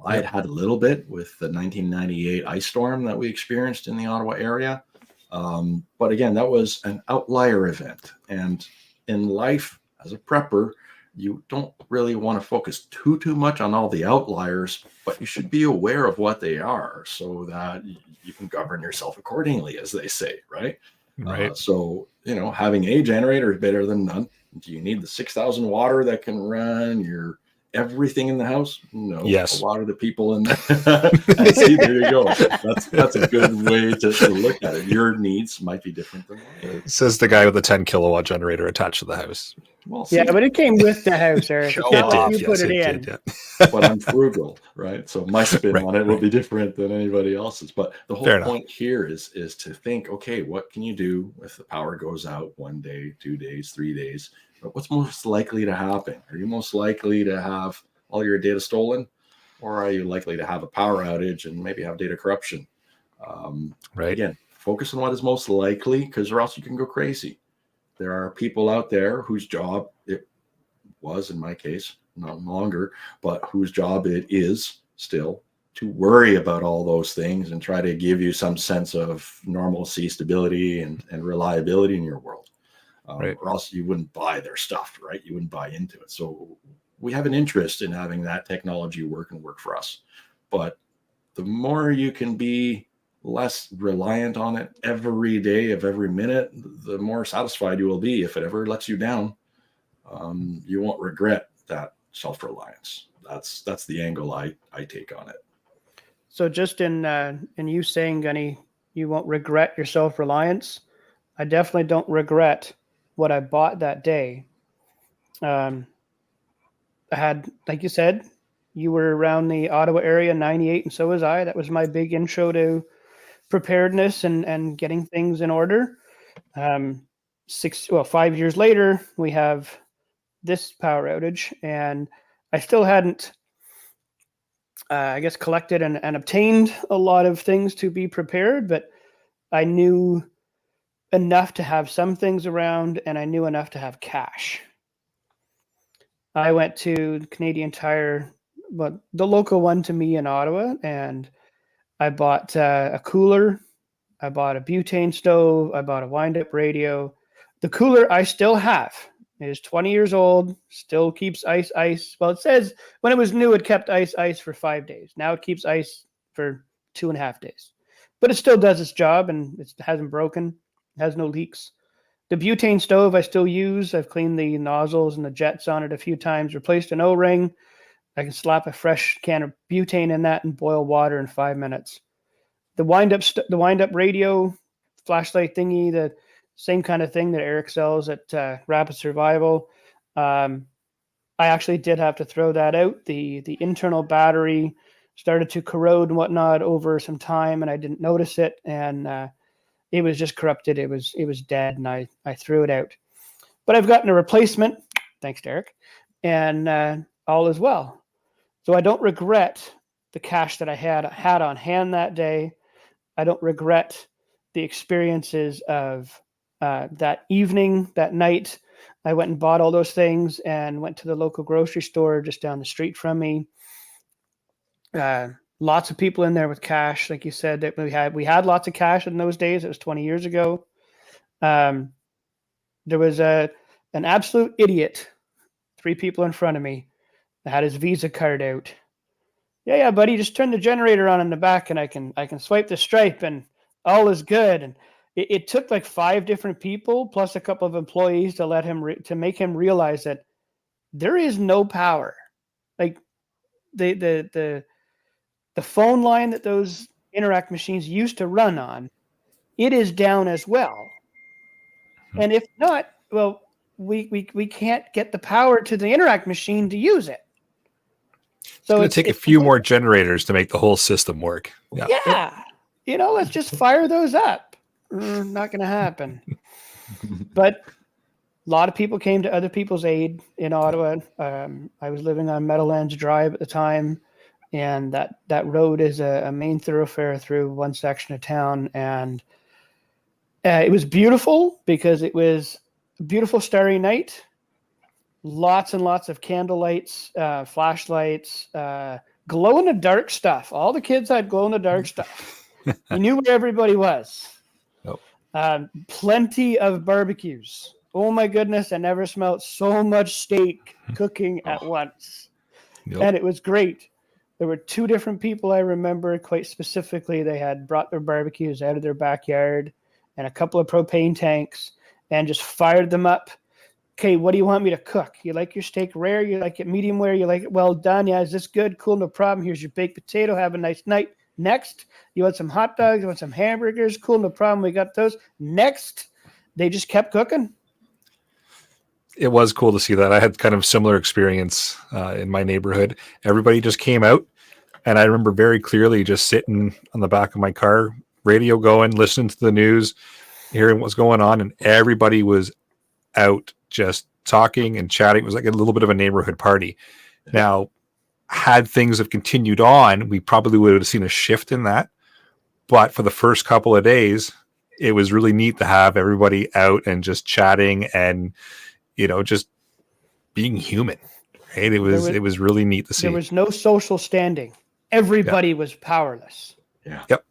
I had a little bit with the 1998 ice storm that we experienced in the Ottawa area. But again, that was an outlier event. And in life, as a prepper, you don't really want to focus too much on all the outliers, but you should be aware of what they are so that you can govern yourself accordingly, as they say, right? Right. So, having a generator is better than none. Do you need the 6,000 water that can run your everything in the house? No. Yes. A lot of the people in the see, there you go. That's a good way to look at it. Your needs might be different than mine. Says the guy with the 10 kilowatt generator attached to the house. Well, yeah, but it came with the house, Eric. It's not like you put it in. Did, but I'm frugal, right? So my spin on it will be different than anybody else's. But the whole point here is to think, okay, what can you do if the power goes out 1 day, 2 days, 3 days? But what's most likely to happen? Are you most likely to have all your data stolen? Or are you likely to have a power outage and maybe have data corruption? Again, focus on what is most likely, because or else you can go crazy. There are people out there whose job it was, in my case, not longer, but whose job it is still to worry about all those things and try to give you some sense of normalcy, stability, and reliability in your world. Or else you wouldn't buy their stuff, right? You wouldn't buy into it. So we have an interest in having that technology work for us. But the more you can be less reliant on it every day of every minute, the more satisfied you will be. If it ever lets you down, you won't regret that self-reliance. That's the angle I take on it. So just in you saying, Gunny, you won't regret your self-reliance, I definitely don't regret what I bought that day. I had, like you said, you were around the Ottawa area in 98, and so was I. That was my big intro to preparedness and getting things in order. 5 years later, we have this power outage, and I still hadn't, collected and obtained a lot of things to be prepared, but I knew enough to have some things around, and I knew enough to have cash. I went to Canadian Tire, but the local one to me in Ottawa, and I bought a cooler. I bought a butane stove. I bought a wind-up radio. The cooler I still have. It is 20 years old, still keeps ice. Well, it says when it was new, it kept ice for 5 days. Now it keeps ice for 2.5 days. But it still does its job, and it hasn't broken. It has no leaks. The butane stove I still use. I've cleaned the nozzles and the jets on it a few times, replaced an O-ring. I can slap a fresh can of butane in that and boil water in 5 minutes. The wind-up radio, flashlight thingy, the same kind of thing that Eric sells at Rapid Survival. I actually did have to throw that out. The internal battery started to corrode and whatnot over some time, and I didn't notice it, and it was just corrupted. It was dead, and I threw it out. But I've gotten a replacement, thanks, Derek, and all is well. So I don't regret the cash that I had on hand that day. I don't regret the experiences of that evening, that night. I went and bought all those things and went to the local grocery store just down the street from me. Lots of people in there with cash, like you said, that we had lots of cash in those days. It was 20 years ago. There was an absolute idiot, 3 people in front of me, that had his Visa card out. Yeah, buddy, just turn the generator on in the back and I can swipe the stripe and all is good. And it took like 5 different people plus a couple of employees to let him to make him realize that there is no power. Like the phone line that those Interact machines used to run on, it is down as well. And if not, well, we can't get the power to the Interact machine to use it. So It's going to take a few more generators to make the whole system work. Yeah. Let's just fire those up. Not going to happen. But a lot of people came to other people's aid in Ottawa. I was living on Meadowlands Drive at the time, and that road is a main thoroughfare through one section of town. And it was beautiful because it was a beautiful starry night. Lots and lots of candle lights, flashlights, glow-in-the-dark stuff. All the kids had glow-in-the-dark stuff. You knew where everybody was. Nope. Plenty of barbecues. Oh, my goodness, I never smelled so much steak cooking at once. Yep. And it was great. There were 2 different people I remember quite specifically. They had brought their barbecues out of their backyard and a couple of propane tanks and just fired them up. Okay, what do you want me to cook? You like your steak rare? You like it medium rare? You like it well done? Yeah, is this good? Cool, no problem. Here's your baked potato. Have a nice night. Next, you want some hot dogs? You want some hamburgers? Cool, no problem. We got those. Next, they just kept cooking. It was cool to see that. I had kind of similar experience in my neighborhood. Everybody just came out, and I remember very clearly just sitting on the back of my car, radio going, listening to the news, hearing what's going on, and everybody was out just talking and chatting. It was like a little bit of a neighborhood party. Now, had things have continued on, we probably would have seen a shift in that. But for the first couple of days, it was really neat to have everybody out and just chatting and, just being human. Right? It was really neat to see. There was no social standing. Everybody was powerless. Yeah. Yep.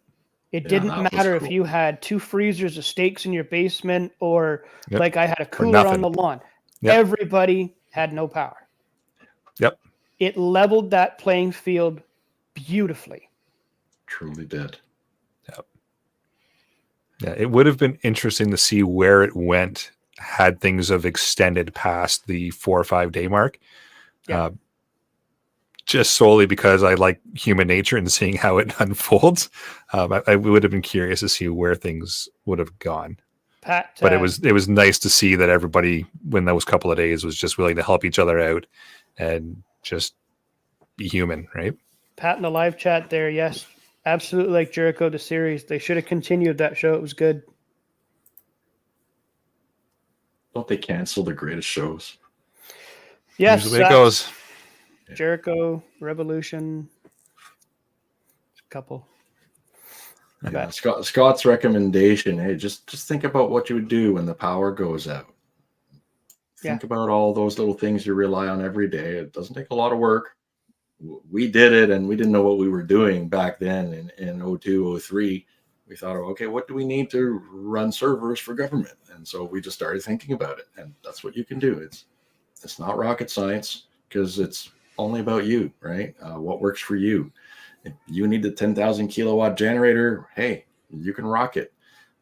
It didn't matter if you had 2 freezers of steaks in your basement or like I had a cooler on the lawn. Yep. Everybody had no power. Yep. It leveled that playing field beautifully. Truly did. Yep. Yeah, it would have been interesting to see where it went had things have extended past the 4 or 5 day mark. Yeah. Just solely because I like human nature and seeing how it unfolds. I would have been curious to see where things would have gone. Pat, but it was nice to see that everybody, when those couple of days, was just willing to help each other out and just be human, right? Pat in the live chat there, yes, absolutely like Jericho the series. They should have continued that show. It was good. Don't they cancel the greatest shows? Yes, Usually it goes. Jericho, Revolution, couple. Yeah, Scott's recommendation, hey, just think about what you would do when the power goes out. Think about all those little things you rely on every day. It doesn't take a lot of work. We did it, and we didn't know what we were doing back then in 02, 03. We thought, okay, what do we need to run servers for government? And so we just started thinking about it, and that's what you can do. It's not rocket science because it's only about you, right? What works for you. If you need a 10,000 kilowatt generator, hey, you can rock it.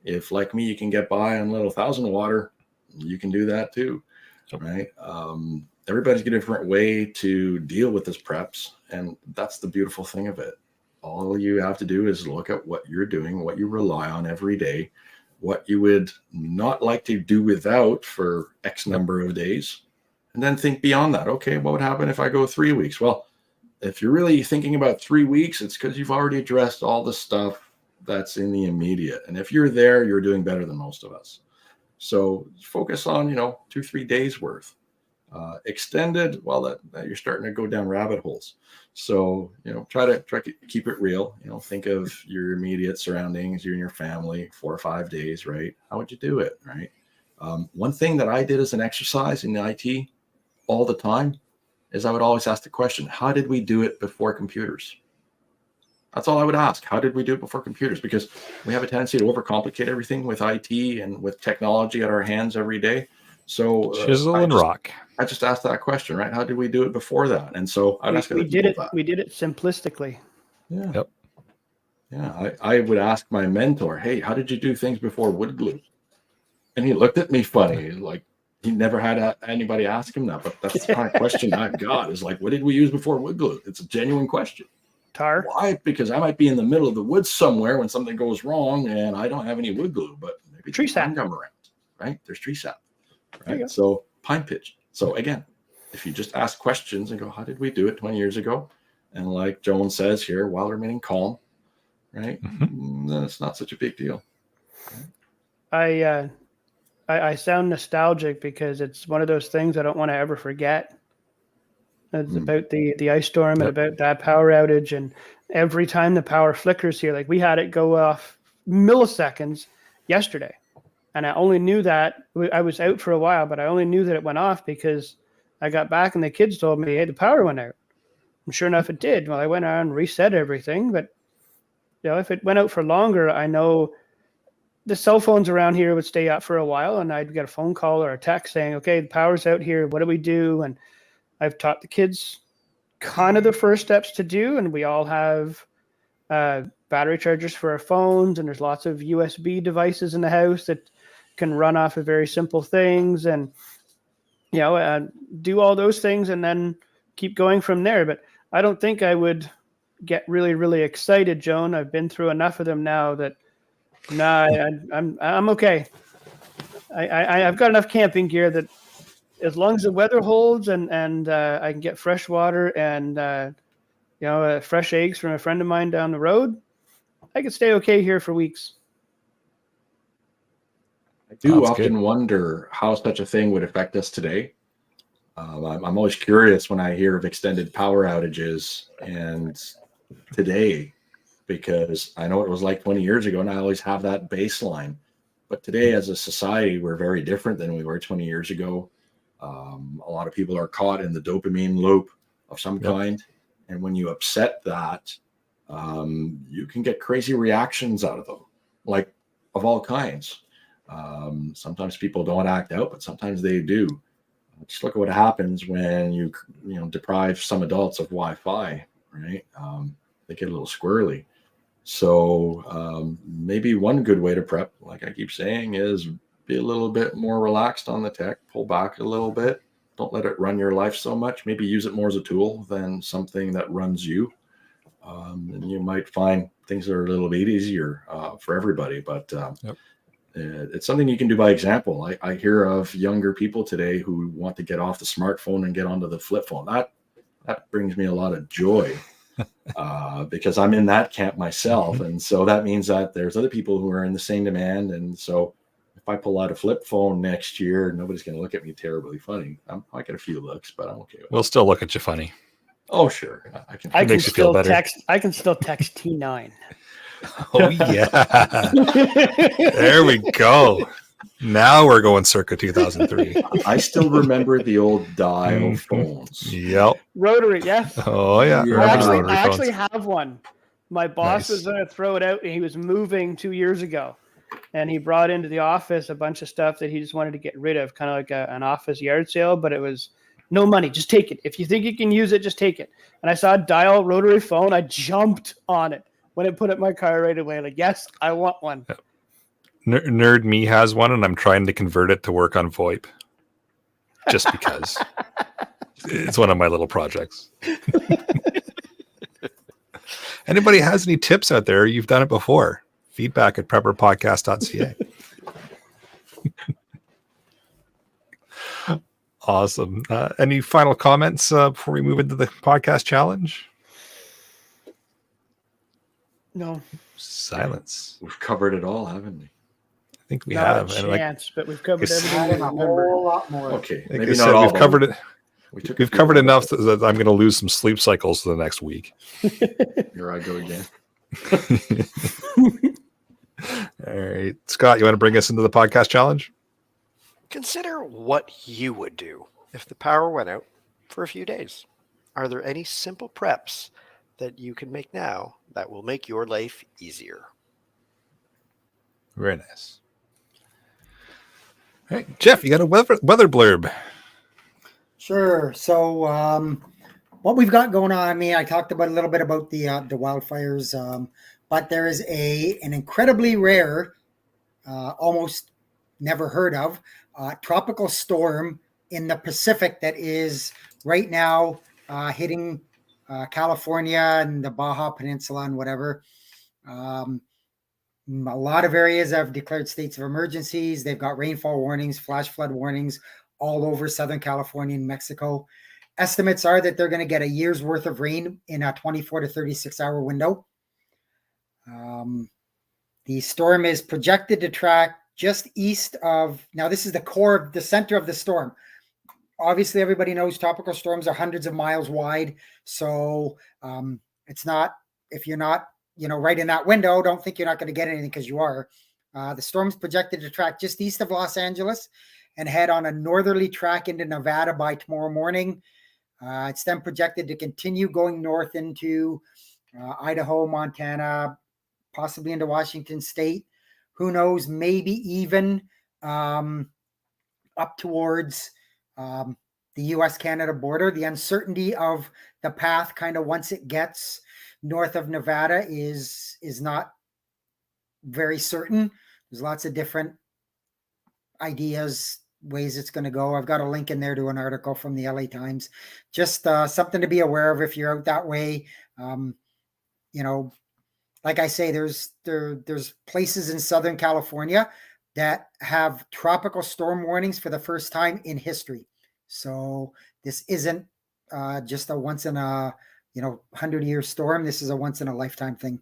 If, like me, you can get by on a little 1,000 water, you can do that too, right? Everybody's got a different way to deal with this preps, and that's the beautiful thing of it. All you have to do is look at what you're doing, what you rely on every day, what you would not like to do without for X number of days, and then think beyond that. Okay, what would happen if I go 3 weeks? Well, if you're really thinking about 3 weeks, it's because you've already addressed all the stuff that's in the immediate. And if you're there, you're doing better than most of us. So focus on, 2-3 days worth. Extended, well, that you're starting to go down rabbit holes. So, try to keep it real. Think of your immediate surroundings, you and your family, 4 or 5 days, right? How would you do it, right? One thing that I did as an exercise in IT all the time is I would always ask the question, how did we do it before computers? That's all I would ask. How did we do it before computers? Because we have a tendency to overcomplicate everything with IT and with technology at our hands every day. So Chisel and rock. I just asked that question, right? How did we do it before that? And so I'd ask other we did people it. that. We did it simplistically. Yeah. Yep. Yeah. I would ask my mentor, hey, how did you do things before wood glue? And he looked at me funny, like he never had anybody ask him that. But that's the kind of question I've got is like, what did we use before wood glue? It's a genuine question. Tar. Why? Because I might be in the middle of the woods somewhere when something goes wrong and I don't have any wood glue, but maybe Tree there's pine sap. gum around, right? There's tree sap, There you right? go. So pine pitch. So again, if you just ask questions and go, how did we do it 20 years ago? And like Joan says here, while remaining calm, right? Then it's not such a big deal. I sound nostalgic because it's one of those things I don't want to ever forget. It's about the ice storm and about that power outage, and every time the power flickers here, like we had it go off milliseconds yesterday, and I only knew that I was out for a while, but I only knew that it went off because I got back and the kids told me, hey, the power went out. And sure enough, it did. Well, I went on and reset everything, but if it went out for longer, I know the cell phones around here would stay up for a while, and I'd get a phone call or a text saying, okay, the power's out here. What do we do? And I've taught the kids kind of the first steps to do, and we all have battery chargers for our phones, and there's lots of USB devices in the house that can run off of very simple things, and do all those things and then keep going from there. But I don't think I would get really, really excited, Joan. I've been through enough of them now that I'm okay. I've got enough camping gear that as long as the weather holds and I can get fresh water and fresh eggs from a friend of mine down the road, I could stay okay here for weeks. I do That's often good. wonder how such a thing would affect us today. I'm always curious when I hear of extended power outages and today, because I know what it was like 20 years ago, and I always have that baseline. But today, as a society, we're very different than we were 20 years ago. A lot of people are caught in the dopamine loop of some kind. And when you upset that, you can get crazy reactions out of them, like of all kinds. Sometimes people don't act out, but sometimes they do. Just look at what happens when you deprive some adults of Wi-Fi, right? They get a little squirrely. So maybe one good way to prep, like I keep saying, is be a little bit more relaxed on the tech, pull back a little bit. Don't let it run your life so much. Maybe use it more as a tool than something that runs you. And you might find things are a little bit easier for everybody, but it's something you can do by example. I hear of younger people today who want to get off the smartphone and get onto the flip phone. That brings me a lot of joy because I'm in that camp myself. And so that means that there's other people who are in the same demand. And so if I pull out a flip phone next year, nobody's going to look at me terribly funny. I get a few looks, but I'm okay with it. We'll still look at you funny. Oh, sure. I can makes you feel still better. I can still text T9. Oh, yeah. There we go. Now we're going circa 2003. I still remember the old dial phones. Yep. Rotary, yes. Oh, yeah. Yeah. Remember I rotary actually phones. have one. My boss Nice. was going to throw it out, and he was moving 2 years ago. And he brought into the office a bunch of stuff that he just wanted to get rid of, kind of like an office yard sale, but it was no money. Just take it. If you think you can use it, just take it. And I saw a dial rotary phone. I jumped on it when it put it in my car right away. Like, yes, I want one. Nerd Me has one, and I'm trying to convert it to work on VoIP. Just because. It's one of my little projects. Anybody has any tips out there? You've done it before. Feedback at prepperpodcast.ca. Awesome. Any final comments before we move into the podcast challenge? No. Silence. We've covered it all, haven't we? I think we Not have. a And like chance, but we've covered Yes. everything. I And a remember. whole lot more. Okay. I Maybe said, not all. we've covered it. We've We've covered enough that I'm going to lose some sleep cycles for the next week. Here I go again. All right. Scott, you want to bring us into the podcast challenge? Consider what you would do if the power went out for a few days. Are there any simple preps that you can make now that will make your life easier? Very nice. All right, Jeff, you got a weather blurb. Sure. So what we've got going on, I mean, I talked about a little bit about the wildfires, but there is an incredibly rare, almost never heard of, tropical storm in the Pacific that is right now hitting California and the Baja Peninsula and whatever. A lot of areas have declared states of emergencies. They've got rainfall warnings, flash flood warnings all over Southern California and Mexico. Estimates are that they're going to get a year's worth of rain in a 24 to 36 hour window. The storm is projected to track just east of, now this is the core of the center of the storm. Obviously, everybody knows tropical storms are hundreds of miles wide. So it's not, if you're not, right in that window, don't think you're not going to get anything, because you are. The storm's projected to track just east of Los Angeles and head on a northerly track into Nevada by tomorrow morning. It's then projected to continue going north into Idaho, Montana, possibly into Washington State. Who knows, maybe even up towards the U.S.-Canada border. The uncertainty of the path kind of once it gets north of Nevada is not very certain. There's lots of different ideas, ways it's going to go. I've got a link in there to an article from the LA Times. Just something to be aware of if you're out that way. Like I say, there's places in Southern California that have tropical storm warnings for the first time in history. So this isn't just a once in a 100-year storm. This is a once in a lifetime thing.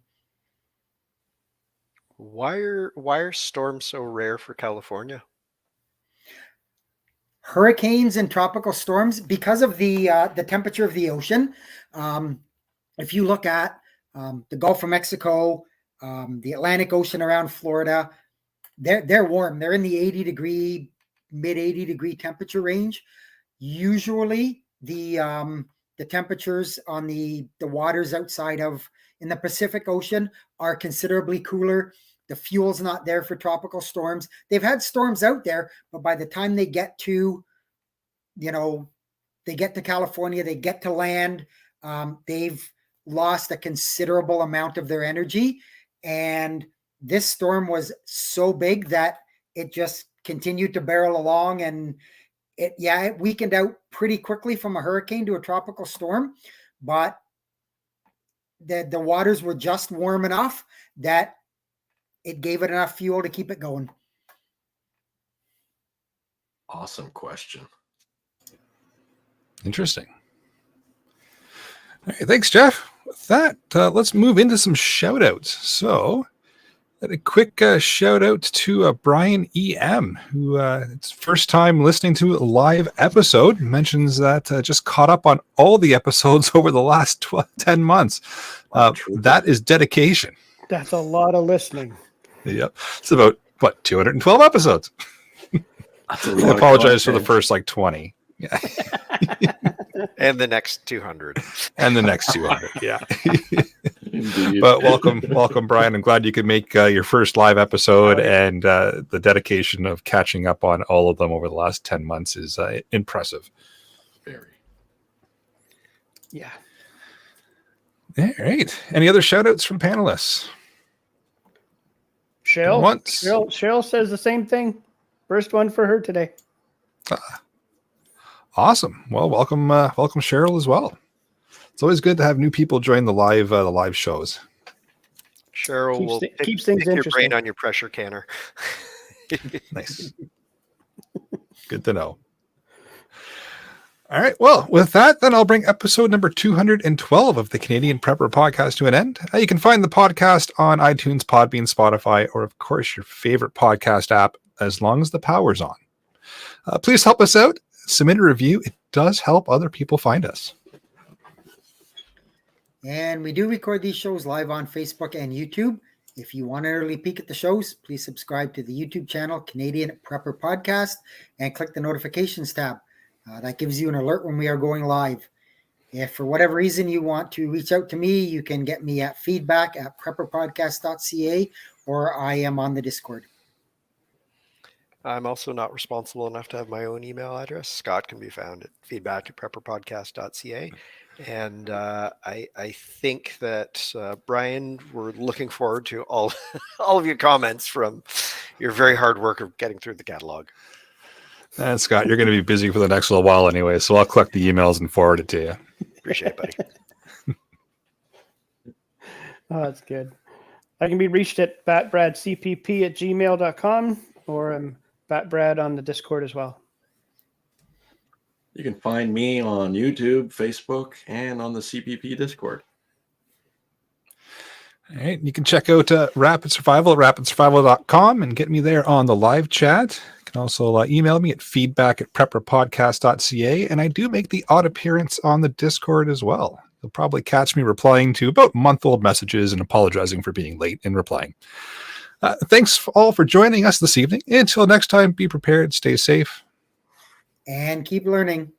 Why are storms so rare for California? Hurricanes and tropical storms, because of the temperature of the ocean. If you look at the Gulf of Mexico, the Atlantic Ocean around Florida, they're warm. They're in the mid 80 degree temperature range. Usually the temperatures on the waters outside of in the Pacific Ocean are considerably cooler. The fuel's not there for tropical storms. They've had storms out there, but by the time they get to, California, they get to land, they've lost a considerable amount of their energy. And this storm was so big that it just continued to barrel along, and it weakened out pretty quickly from a hurricane to a tropical storm. But the waters were just warm enough that it gave it enough fuel to keep it going. Awesome question. Interesting. All right, thanks, Jeff. With that, let's move into some shout outs. So a quick shout out to Brian E.M., who it's first time listening to a live episode, mentions that just caught up on all the episodes over the last 10 months. That is dedication. That's a lot of listening. Yep. It's about, 212 episodes. I apologize for the first 20. Yeah. And the next 200. And the next 200, yeah. But welcome, Brian. I'm glad you could make your first live episode, and the dedication of catching up on all of them over the last 10 months is impressive. Very. Yeah. All right. Any other shout outs from panelists? Cheryl says the same thing. First one for her today. Awesome. Well, welcome Cheryl as well. It's always good to have new people join the live shows. Cheryl will keeps things your interesting. brain on your pressure canner. Nice. Good to know. All right. Well, with that, then I'll bring episode number 212 of the Canadian Prepper Podcast to an end. You can find the podcast on iTunes, Podbean, Spotify, or of course your favorite podcast app, as long as the power's on. Please help us out. Submit a review. It does help other people find us. And we do record these shows live on Facebook and YouTube. If you want an early peek at the shows, please subscribe to the YouTube channel, Canadian Prepper Podcast, and click the notifications tab. That gives you an alert when we are going live. If for whatever reason you want to reach out to me, you can get me at feedback@prepperpodcast.ca, or I am on the Discord. I'm also not responsible enough to have my own email address. Scott can be found at feedback@prepperpodcast.ca. And I think that, Brian, we're looking forward to all of your comments from your very hard work of getting through the catalog. And Scott, you're going to be busy for the next little while anyway, so I'll collect the emails and forward it to you. Appreciate it, buddy. Oh, that's good. I can be reached at batbradcpp@gmail.com, or batbrad on the Discord as well. You can find me on YouTube, Facebook, and on the CPP Discord. All right. You can check out Rapid Survival at rapidsurvival.com and get me there on the live chat. You can also email me at feedback@prepperpodcast.ca. And I do make the odd appearance on the Discord as well. You'll probably catch me replying to about month-old messages and apologizing for being late in replying. Thanks all for joining us this evening. Until next time, be prepared, stay safe, And keep learning.